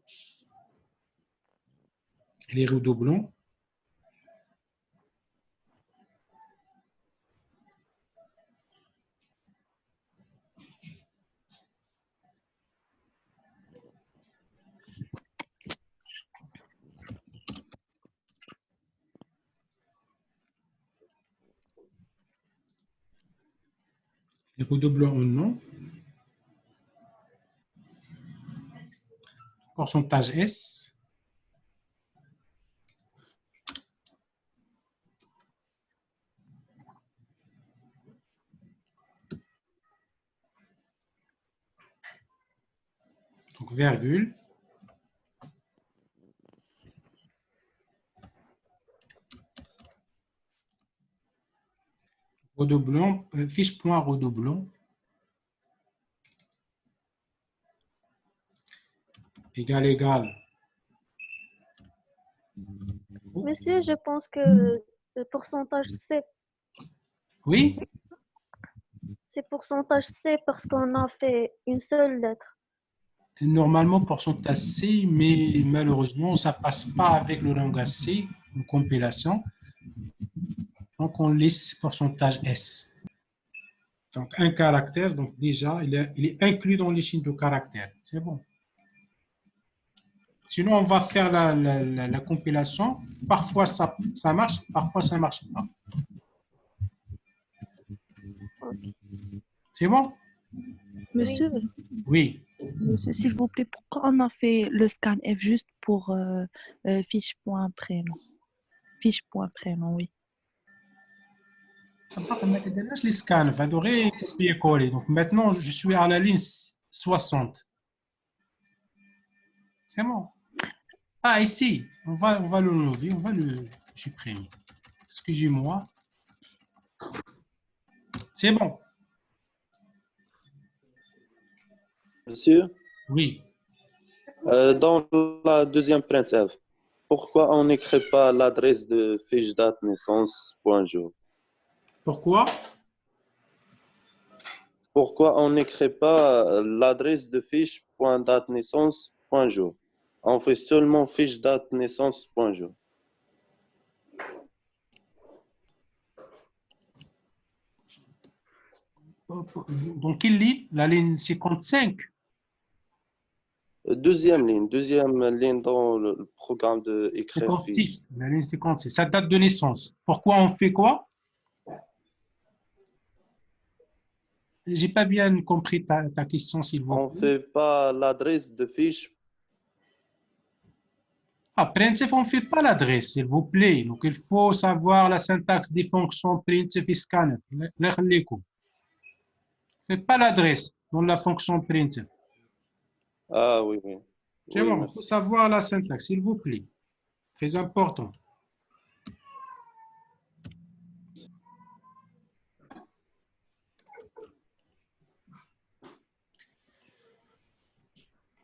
il est redoublant. Les redoublants ou non. Pourcentage S. Donc, virgule. Redoublant, fiche point redoublant. Égal. Monsieur, je pense que le pourcentage C, Oui, c'est pourcentage C parce qu'on a fait une seule lettre. normalement pourcentage C, mais malheureusement, ça ne passe pas avec le langage C, une compilation. Donc, on laisse pourcentage S. Donc, un caractère, donc déjà, il est inclus dans les chaînes de caractères. C'est bon. Sinon, on va faire la compilation. Parfois, ça marche, parfois, ça ne marche pas. C'est bon? Monsieur, Oui. monsieur, s'il vous plaît, pourquoi on a fait le scanf juste pour fiche.prénom? Fiche.prénom, oui. Je les scanne, j'adorais copier-coller. Donc maintenant, je suis à la ligne 60. C'est bon. Ah, ici, on va le lever, on va le supprimer. Excusez-moi. C'est bon. Monsieur, Oui. dans la deuxième printf, pourquoi on n'écrit pas l'adresse de fiche date naissance point jour? Pourquoi? Pourquoi on n'écrit pas l'adresse de fiche point date naissance point jour? On fait seulement fiche date naissance point jour. Donc, quelle ligne? La ligne 55. Deuxième ligne dans le programme de écrire fiche. 56. La ligne 56. Sa date de naissance. Pourquoi on fait quoi? J'ai pas bien compris ta question, s'il vous plaît. On fait pas l'adresse de fiche. Ah, printf, on ne fait pas l'adresse, s'il vous plaît. Donc, il faut savoir la syntaxe des fonctions printf et scanf. Ne faites pas l'adresse dans la fonction printf. Ah oui, oui. C'est bon, il faut savoir la syntaxe, s'il vous plaît. Très important.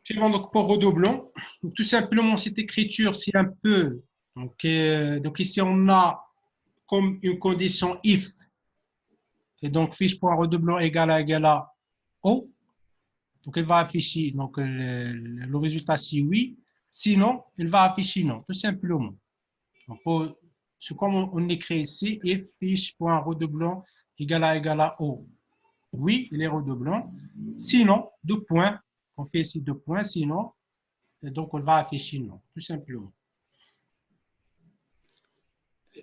C'est bon, donc pour redoublant, donc tout simplement cette écriture, c'est un peu, donc ici on a comme une condition if, et donc fiche.redoublant égale à O, donc elle va afficher donc, le résultat si oui, sinon elle va afficher non, tout simplement. Donc comme on écrit ici, if fiche.redoublant égale à O, oui, il est redoublant, sinon, deux points, on fait ici 2 points, sinon, donc on va afficher non, tout simplement.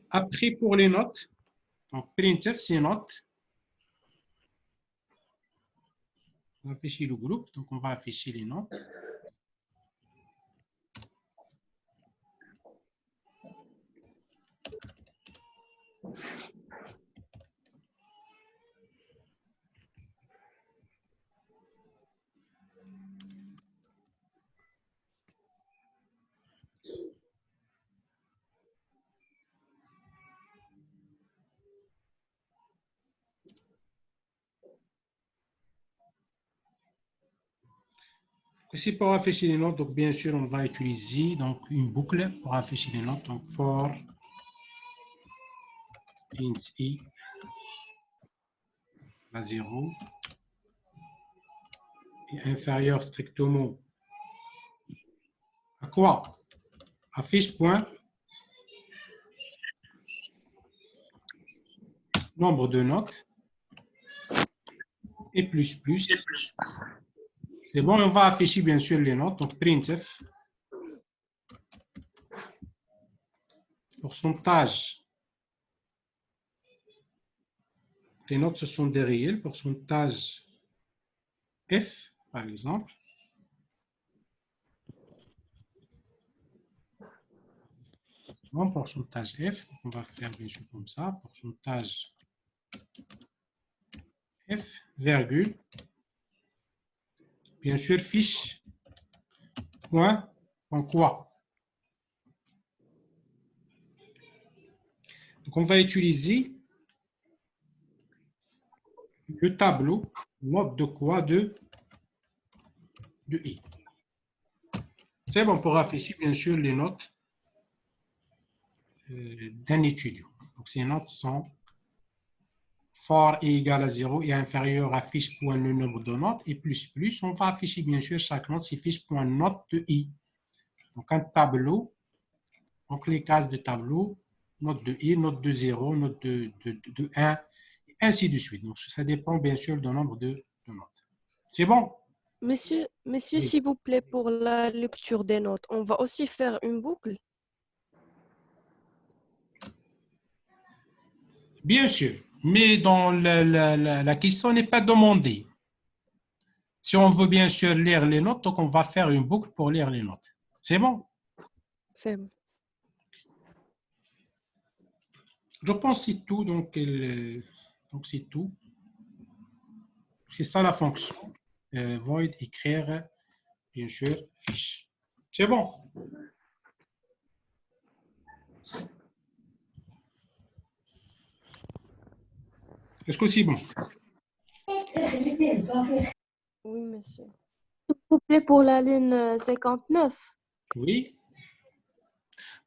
Après, pour les notes, donc printf, c'est notes. On va afficher le groupe, donc on va afficher les notes. Ici, pour afficher les notes, donc bien sûr, on va utiliser donc, une boucle pour afficher les notes. Donc, for int i à 0 et inférieur strictement à quoi? Affiche point nombre de notes et plus. C'est bon, on va afficher bien sûr les notes. Donc, printf, pourcentage. Les notes, ce sont des réels. Pourcentage F, par exemple. Bon, pourcentage F, donc on va faire bien sûr comme ça. Pourcentage F, virgule. Bien sûr, fiche, point quoi. Donc, on va utiliser le tableau, note de quoi de i. C'est bon pour afficher, bien sûr, les notes d'un étudiant. Donc, ces notes sont for est égal à 0 et inférieur à fiche point le nombre de notes et plus. On va afficher, bien sûr, chaque note, c'est fiche point note de i. Donc, un tableau, donc les cases de tableau, note de i, note de 0, note de 1, et ainsi de suite. Donc, ça dépend, bien sûr, du nombre de notes. C'est bon? Monsieur, Oui. s'il vous plaît, pour la lecture des notes, on va aussi faire une boucle? Bien sûr, mais dans la question n'est pas demandée. Si on veut bien sûr lire les notes, donc on va faire une boucle pour lire les notes. C'est bon? C'est bon. Je pense que c'est tout, donc c'est tout. C'est ça la fonction. Void écrire, bien sûr, fiche. C'est bon? Est-ce que c'est bon? Oui, monsieur. S'il vous plaît, pour la ligne 59. Oui.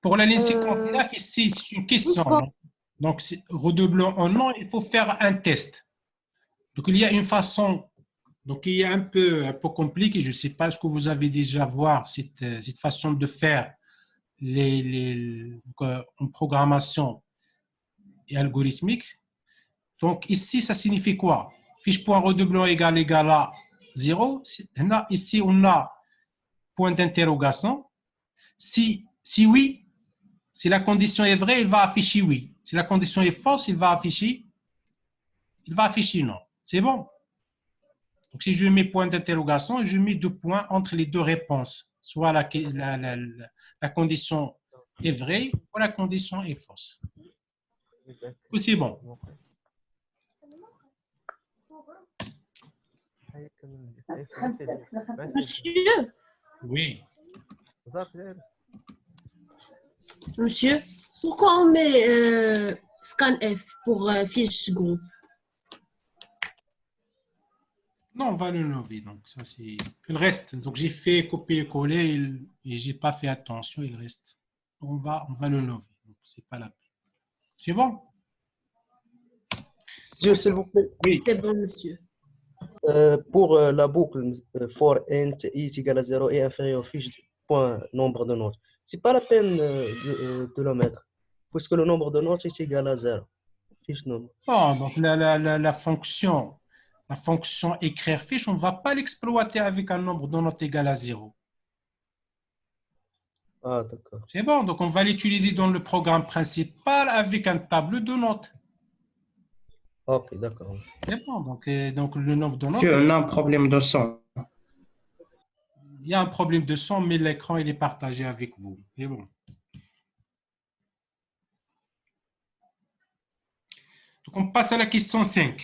Pour la ligne 59, ici, c'est une question. Donc, redoublant en non, il faut faire un test. Donc, il y a une façon, donc il y a un peu compliqué. Je ne sais pas ce que vous avez déjà vu cette façon de faire en programmation et algorithmique. Donc, ici, ça signifie quoi? Fiche.redoublant égal à 0. Ici, on a point d'interrogation. Si oui, si la condition est vraie, il va afficher oui. Si la condition est fausse, il va afficher non. C'est bon? Donc, si je mets point d'interrogation, je mets 2 points entre les deux réponses. Soit la condition est vraie ou la condition est fausse. Ou c'est bon? Monsieur, Oui. Monsieur, pourquoi on met scanf pour fiche groupe? Non, on va le nommer. Donc, ça, c'est. Il reste. Donc, j'ai fait copier-coller et j'ai pas fait attention. Il reste. On va le nommer. Donc, c'est pas la peine. C'est bon? Monsieur, s'il vous plaît. Oui. C'est bon, monsieur. Pour la boucle for int i est égal à 0 et inférieur fiche point nombre de notes, c'est pas la peine de le mettre, puisque le nombre de notes est égal à 0. Fiche nombre. Bon, donc la fonction écrire fiche, on ne va pas l'exploiter avec un nombre de notes égal à 0. Ah, d'accord. C'est bon, donc on va l'utiliser dans le programme principal avec un tableau de notes. Ok, d'accord. C'est bon, donc le nombre de notes. Monsieur, on a un problème de son. Il y a un problème de son, mais l'écran il est partagé avec vous. C'est bon. Donc on passe à la question 5.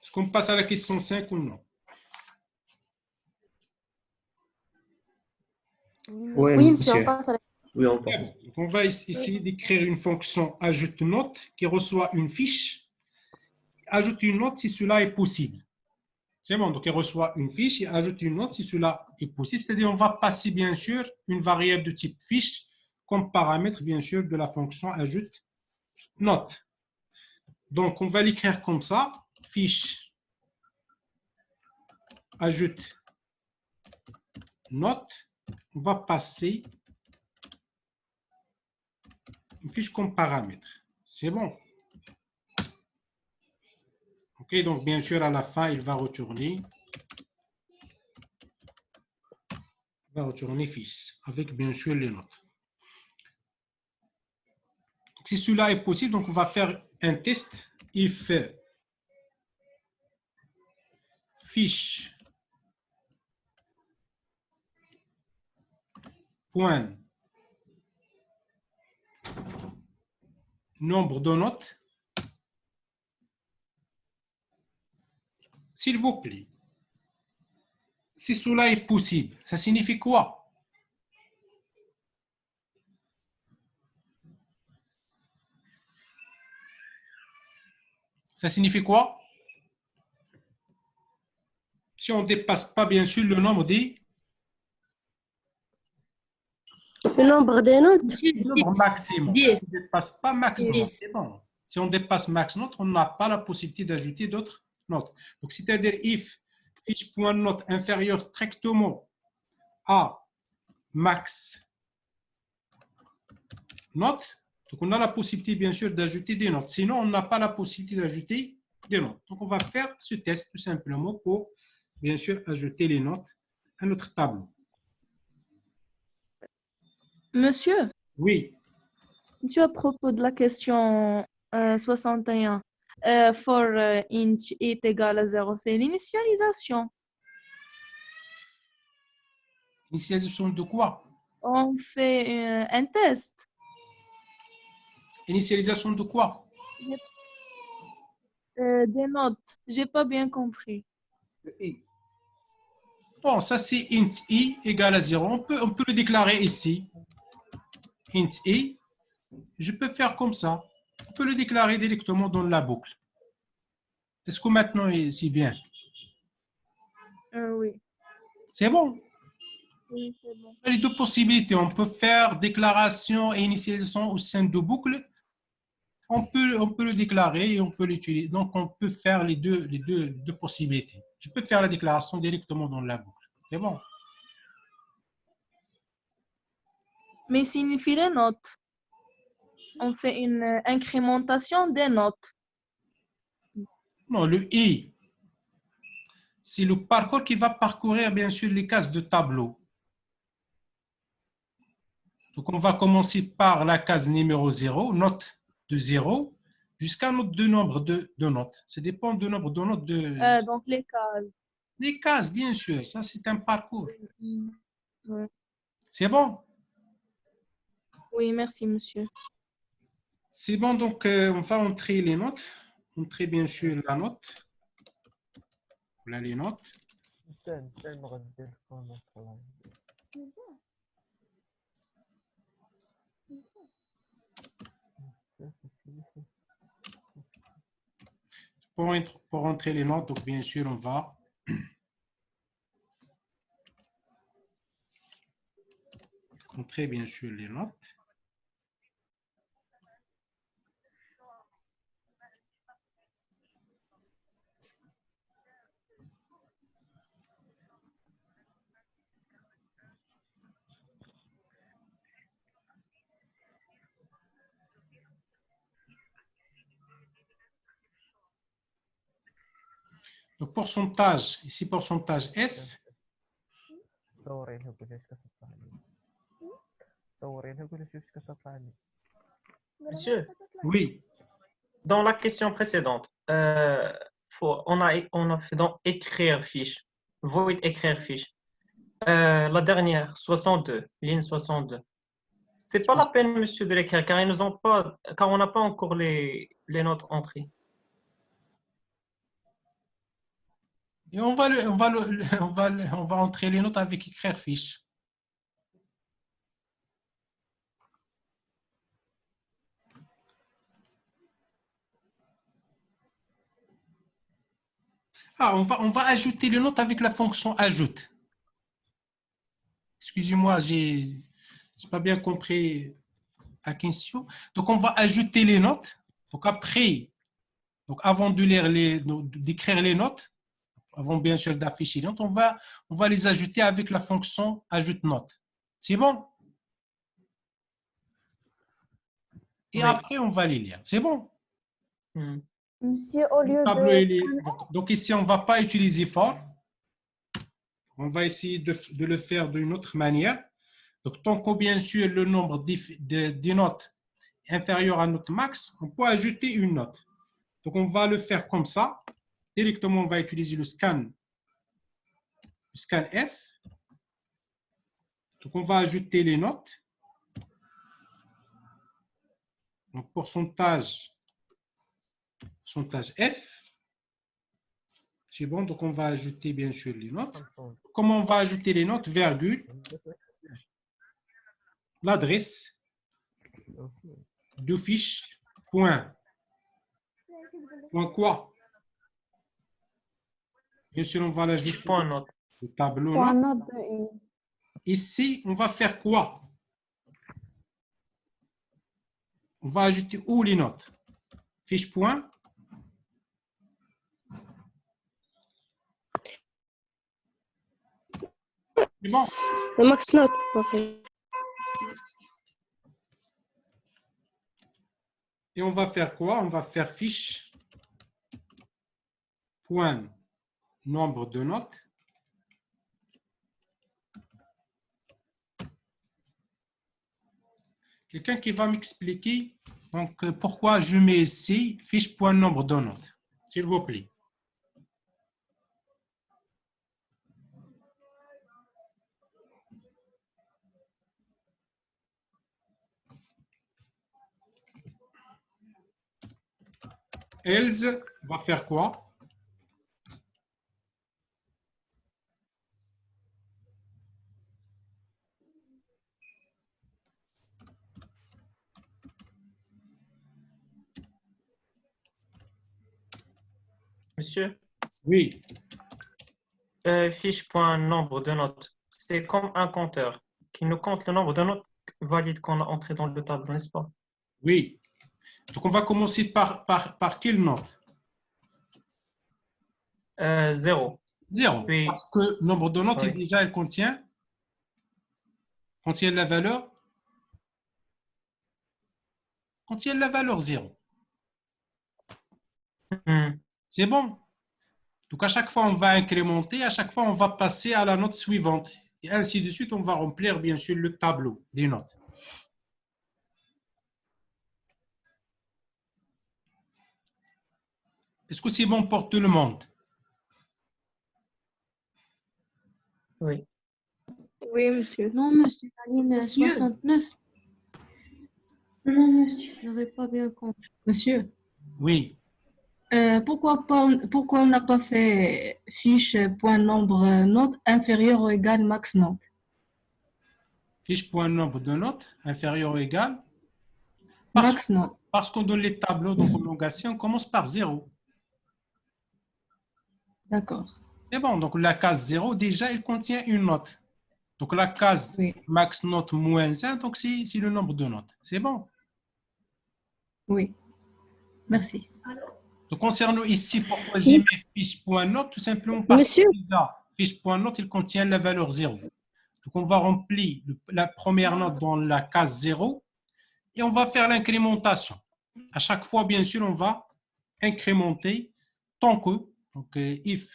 Est-ce qu'on passe à la question 5 ou non? Oui, monsieur, on passe à la... Oui, on passe. Donc on va essayer d'écrire une fonction ajoute note qui reçoit une fiche. Ajoute une note si cela est possible. C'est bon, donc il reçoit une fiche et ajoute une note si cela est possible. C'est-à-dire on va passer bien sûr une variable de type fiche comme paramètre bien sûr de la fonction ajoute note. Donc on va l'écrire comme ça, fiche ajoute note. On va passer une fiche comme paramètre. C'est bon. Ok, donc bien sûr à la fin il va retourner fiche avec bien sûr les notes. Donc, si cela est possible, donc on va faire un test if fiche point nombre de notes. S'il vous plaît, si cela est possible, ça signifie quoi? Ça signifie quoi? Si on ne dépasse pas bien sûr le nombre des... Le nombre des notes? Le nombre maximum. 10. Si on ne dépasse pas maximum, 10. c'est bon. Si on dépasse max note, on n'a pas la possibilité d'ajouter d'autres notes. Donc, c'est-à-dire if fiche.note inférieur strictement à max note, donc on a la possibilité bien sûr d'ajouter des notes. Sinon, on n'a pas la possibilité d'ajouter des notes. Donc, on va faire ce test tout simplement pour bien sûr ajouter les notes à notre tableau. Monsieur, Oui. monsieur, à propos de la question 61, for int est égal à 0, c'est l'initialisation. Initialisation de quoi? On fait un test. Initialisation de quoi? Des notes. J'ai pas bien compris. Bon, ça c'est int i égale à 0. On peut le déclarer ici. Int i, je peux faire comme ça. On peut le déclarer directement dans la boucle. Est-ce que maintenant c'est bien? Oui. C'est bon? Oui, c'est bon. Les deux possibilités, on peut faire déclaration et initialisation au sein de boucle. On peut le déclarer et on peut l'utiliser. Donc, on peut faire les deux possibilités. Je peux faire la déclaration directement dans la boucle. C'est bon? Mais signifie les notes. On fait une incrémentation des notes. Non, le i, c'est le parcours qui va parcourir, bien sûr, les cases de tableau. Donc, on va commencer par la case numéro 0, note de 0, jusqu'à note de nombre de notes. Ça dépend du nombre de notes de... Donc, les cases. Les cases, bien sûr. Ça, c'est un parcours. Oui. C'est bon? Oui, merci, monsieur. C'est bon, donc on va entrer les notes. Entrer bien sûr la note. Voilà les notes. Pour entrer les notes, donc bien sûr, on va entrer bien sûr les notes. Le pourcentage, ici pourcentage F, Monsieur, oui, dans la question précédente, on a fait donc écrire fiche, void écrire fiche. La dernière, 62, ligne 62. C'est pas la peine, monsieur, de l'écrire, car on n'a pas encore les notes entrées. et on va entrer les notes avec écrire fiche. Ah, on va ajouter les notes avec la fonction ajoute. Excusez-moi, j'ai pas bien compris la question. Donc, on va ajouter les notes. Donc, après, donc avant de lire d'écrire les notes, avant bien sûr d'afficher les notes, on va les ajouter avec la fonction ajoute note. C'est bon? Et Oui. après, on va les lire. C'est bon? Monsieur, au Le lieu tableau, de donc ici, on ne va pas utiliser for. On va essayer de le faire d'une autre manière. Donc, tant que bien sûr le nombre de notes est inférieur à notre max, on peut ajouter une note. Donc, on va le faire comme ça. Directement, on va utiliser le scan F. Donc, on va ajouter les notes. Donc, pourcentage F. C'est bon, donc on va ajouter bien sûr les notes. Comment on va ajouter les notes? Virgule, l'adresse de fiche, point quoi? Bien sûr, on va l'ajouter Point note. au tableau. point Là. note de I. Ici, on va faire quoi? On va ajouter où les notes? Fiche point. C'est bon. Le max note. Okay. Et on va faire quoi? On va faire fiche point nombre de notes. Quelqu'un qui va m'expliquer donc pourquoi je mets ici fiche point nombre de notes, s'il vous plaît. Else va faire quoi? Monsieur, Oui. Fiche point nombre de notes. C'est comme un compteur qui nous compte le nombre de notes valides qu'on a entrées dans le tableau, n'est-ce pas? Oui. Donc, on va commencer par quelle note? 0. 0. Oui. Parce que le nombre de notes, Oui. déjà, elle contient la valeur. Contient la valeur 0. C'est bon. Donc, à chaque fois, on va incrémenter. À chaque fois, on va passer à la note suivante. Et ainsi de suite, on va remplir, bien sûr, le tableau des notes. Est-ce que c'est bon pour tout le monde? Oui. Oui, monsieur. Non, monsieur, la ligne 69. Non, monsieur. Je n'avais pas bien compris. Monsieur, Oui. Pourquoi on n'a pas fait fiche point nombre note inférieur ou égal max note? Fiche point nombre de notes inférieur ou égal. Max note. Parce qu'on donne les tableaux d'homologation, on commence par 0. D'accord. C'est bon, donc la case 0, déjà, il contient une note. Donc la case max note moins 1, donc c'est le nombre de notes. C'est bon? Oui. Merci. Donc concernant ici, pourquoi j'ai mis fiche.note? Tout simplement parce que déjà, fiche.note, il contient la valeur 0. Donc on va remplir la première note dans la case 0 et on va faire l'incrémentation. À chaque fois, bien sûr, on va incrémenter tant que, donc if,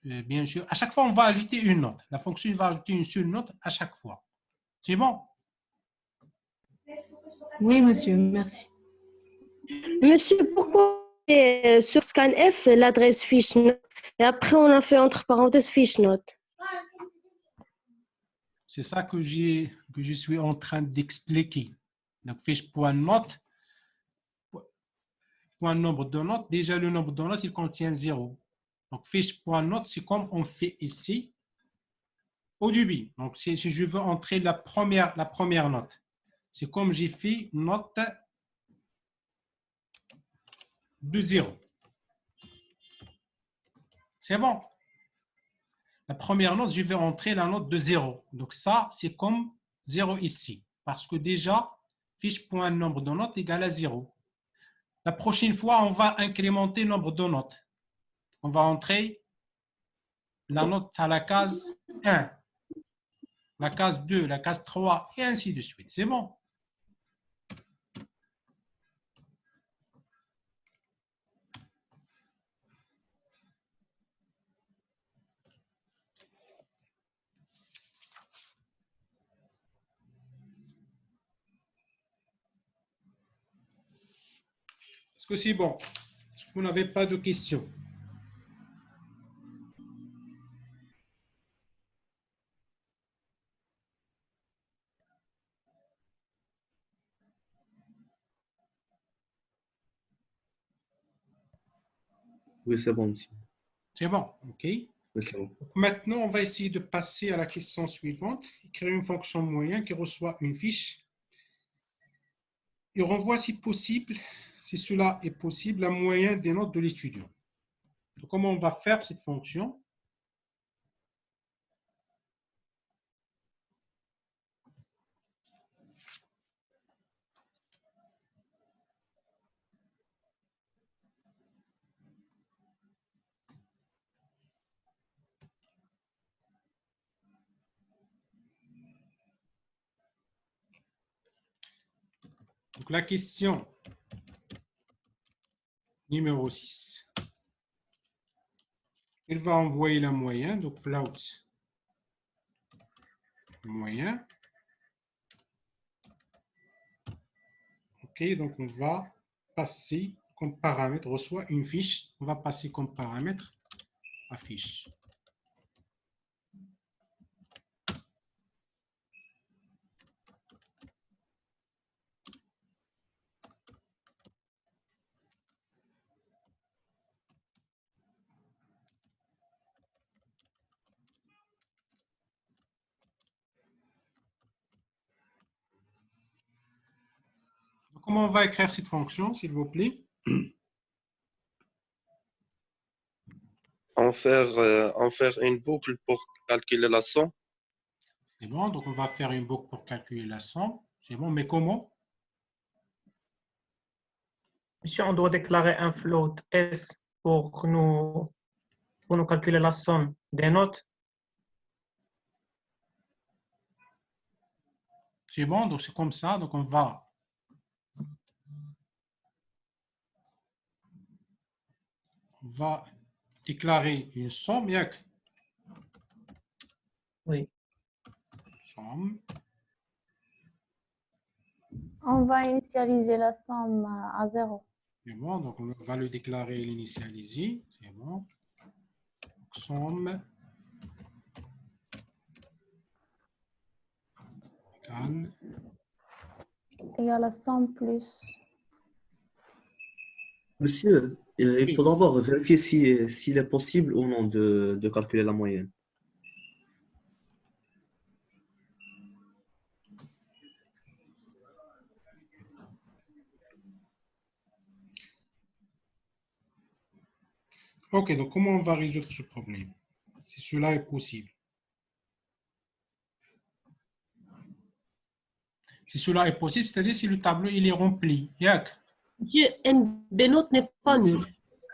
bien sûr, à chaque fois, on va ajouter une note. La fonction va ajouter une seule note à chaque fois. C'est bon? Oui, monsieur, merci. Monsieur, pourquoi sur scanf l'adresse fiche note et après on a fait entre parenthèses fiche note? C'est ça que je suis en train d'expliquer. Donc, fiche.note, point nombre de notes, déjà le nombre de notes, il contient 0. Donc, fiche.note, c'est comme on fait ici au début. Donc, si je veux entrer la première note, c'est comme j'ai fait note de 0. C'est bon. La première note, je vais entrer la note de 0. Donc, ça, c'est comme 0 ici. Parce que déjà, fiche.nombre de notes égale à 0. La prochaine fois, on va incrémenter le nombre de notes. On va entrer la note à la case 1, la case 2, la case 3, et ainsi de suite. C'est bon? Est-ce que c'est bon? Est-ce que vous n'avez pas de questions? Oui, c'est bon, monsieur. C'est bon, OK. Oui, c'est bon. Donc maintenant, on va essayer de passer à la question suivante. Créer une fonction moyen qui reçoit une fiche et renvoie si possible, si cela est possible, la moyenne des notes de l'étudiant. Donc, comment on va faire cette fonction? Donc, la question numéro 6. Il va envoyer la moyenne, donc plot moyen. OK, donc on va passer comme paramètre, reçoit une fiche. On va passer comme paramètre la fiche. Comment on va écrire cette fonction, s'il vous plaît? En faire une boucle pour calculer la somme. C'est bon, donc on va faire une boucle pour calculer la somme. C'est bon, mais comment? Monsieur, on doit déclarer un float S pour nous calculer la somme des notes. C'est bon, donc c'est comme ça. Donc on va déclarer une somme. Oui. Somme. On va initialiser la somme à 0. C'est bon, donc on va le déclarer et l'initialiser. C'est bon. Donc, somme Égale à 100 plus Monsieur, il Oui. faut d'abord vérifier s'il est possible ou non de calculer la moyenne. Ok, donc comment on va résoudre ce problème? Si cela est possible. Si cela est possible, c'est-à-dire si le tableau il est rempli. Yak. Monsieur, n des notes n'est pas nul.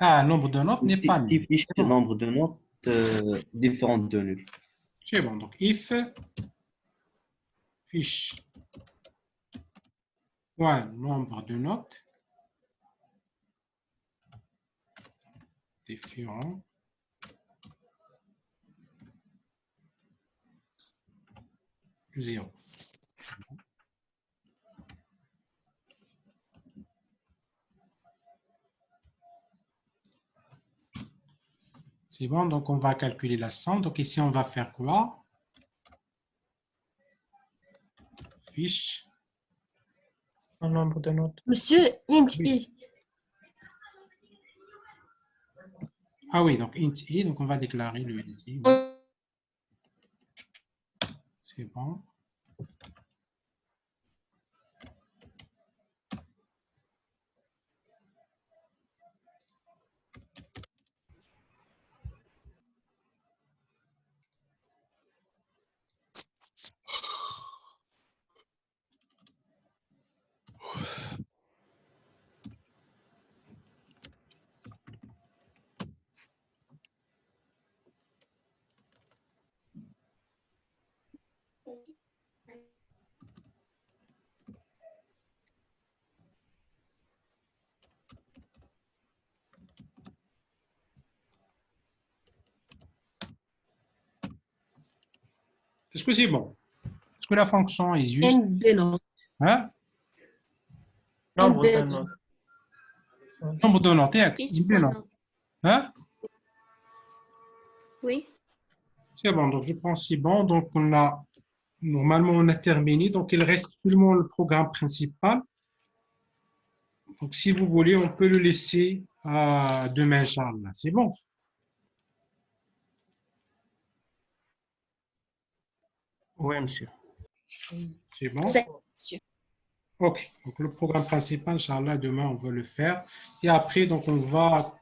Ah, nombre de notes n'est pas Il nul. fiche C'est le bon. nombre de notes différentes de nul. C'est bon. Donc, if fiche point nombre de notes différents de 0. C'est bon, donc on va calculer la somme. Donc ici, on va faire quoi? Fiche. Un nombre de notes. Monsieur, int i. Ah oui, donc int i, donc on va déclarer le int i. C'est bon. Est-ce que c'est bon? Est-ce que la fonction est juste? N des notes. Hein? Nombre de NB. notes. Nombre de notes. Yak, Fiche une point note. note. Hein? Oui. C'est bon, donc je pense que c'est bon. Donc normalement, on a terminé. Donc il reste seulement le programme principal. Donc si vous voulez, on peut le laisser à demain, Inch'Allah. C'est bon. Oui, monsieur. C'est bon. C'est monsieur. Ok, donc le programme principal, Inch'Allah, demain, on va le faire. Et après, donc, on va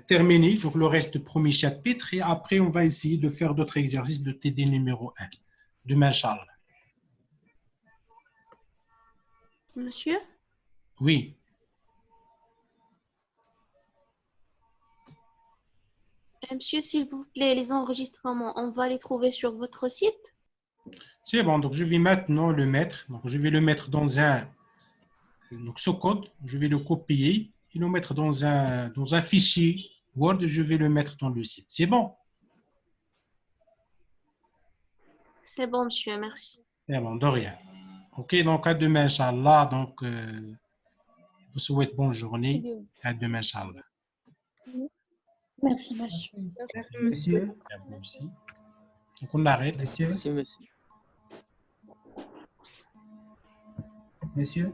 terminer donc, le reste du premier chapitre. Et après, on va essayer de faire d'autres exercices de TD numéro 1. Demain, Inch'Allah. Monsieur, Oui. monsieur, s'il vous plaît, les enregistrements, on va les trouver sur votre site? C'est bon, donc je vais maintenant le mettre. Donc, je vais le mettre dans un. Donc, ce code, je vais le copier et le mettre dans un fichier Word. Je vais le mettre dans le site. C'est bon. C'est bon, monsieur, merci. C'est bon, de rien. Ok, donc à demain, Inch'Allah. Donc, je vous souhaite bonne journée. À demain, Inch'Allah. Merci, monsieur. Merci, monsieur. À vous aussi. Donc, on arrête. Monsieur. Merci, monsieur. Monsieur.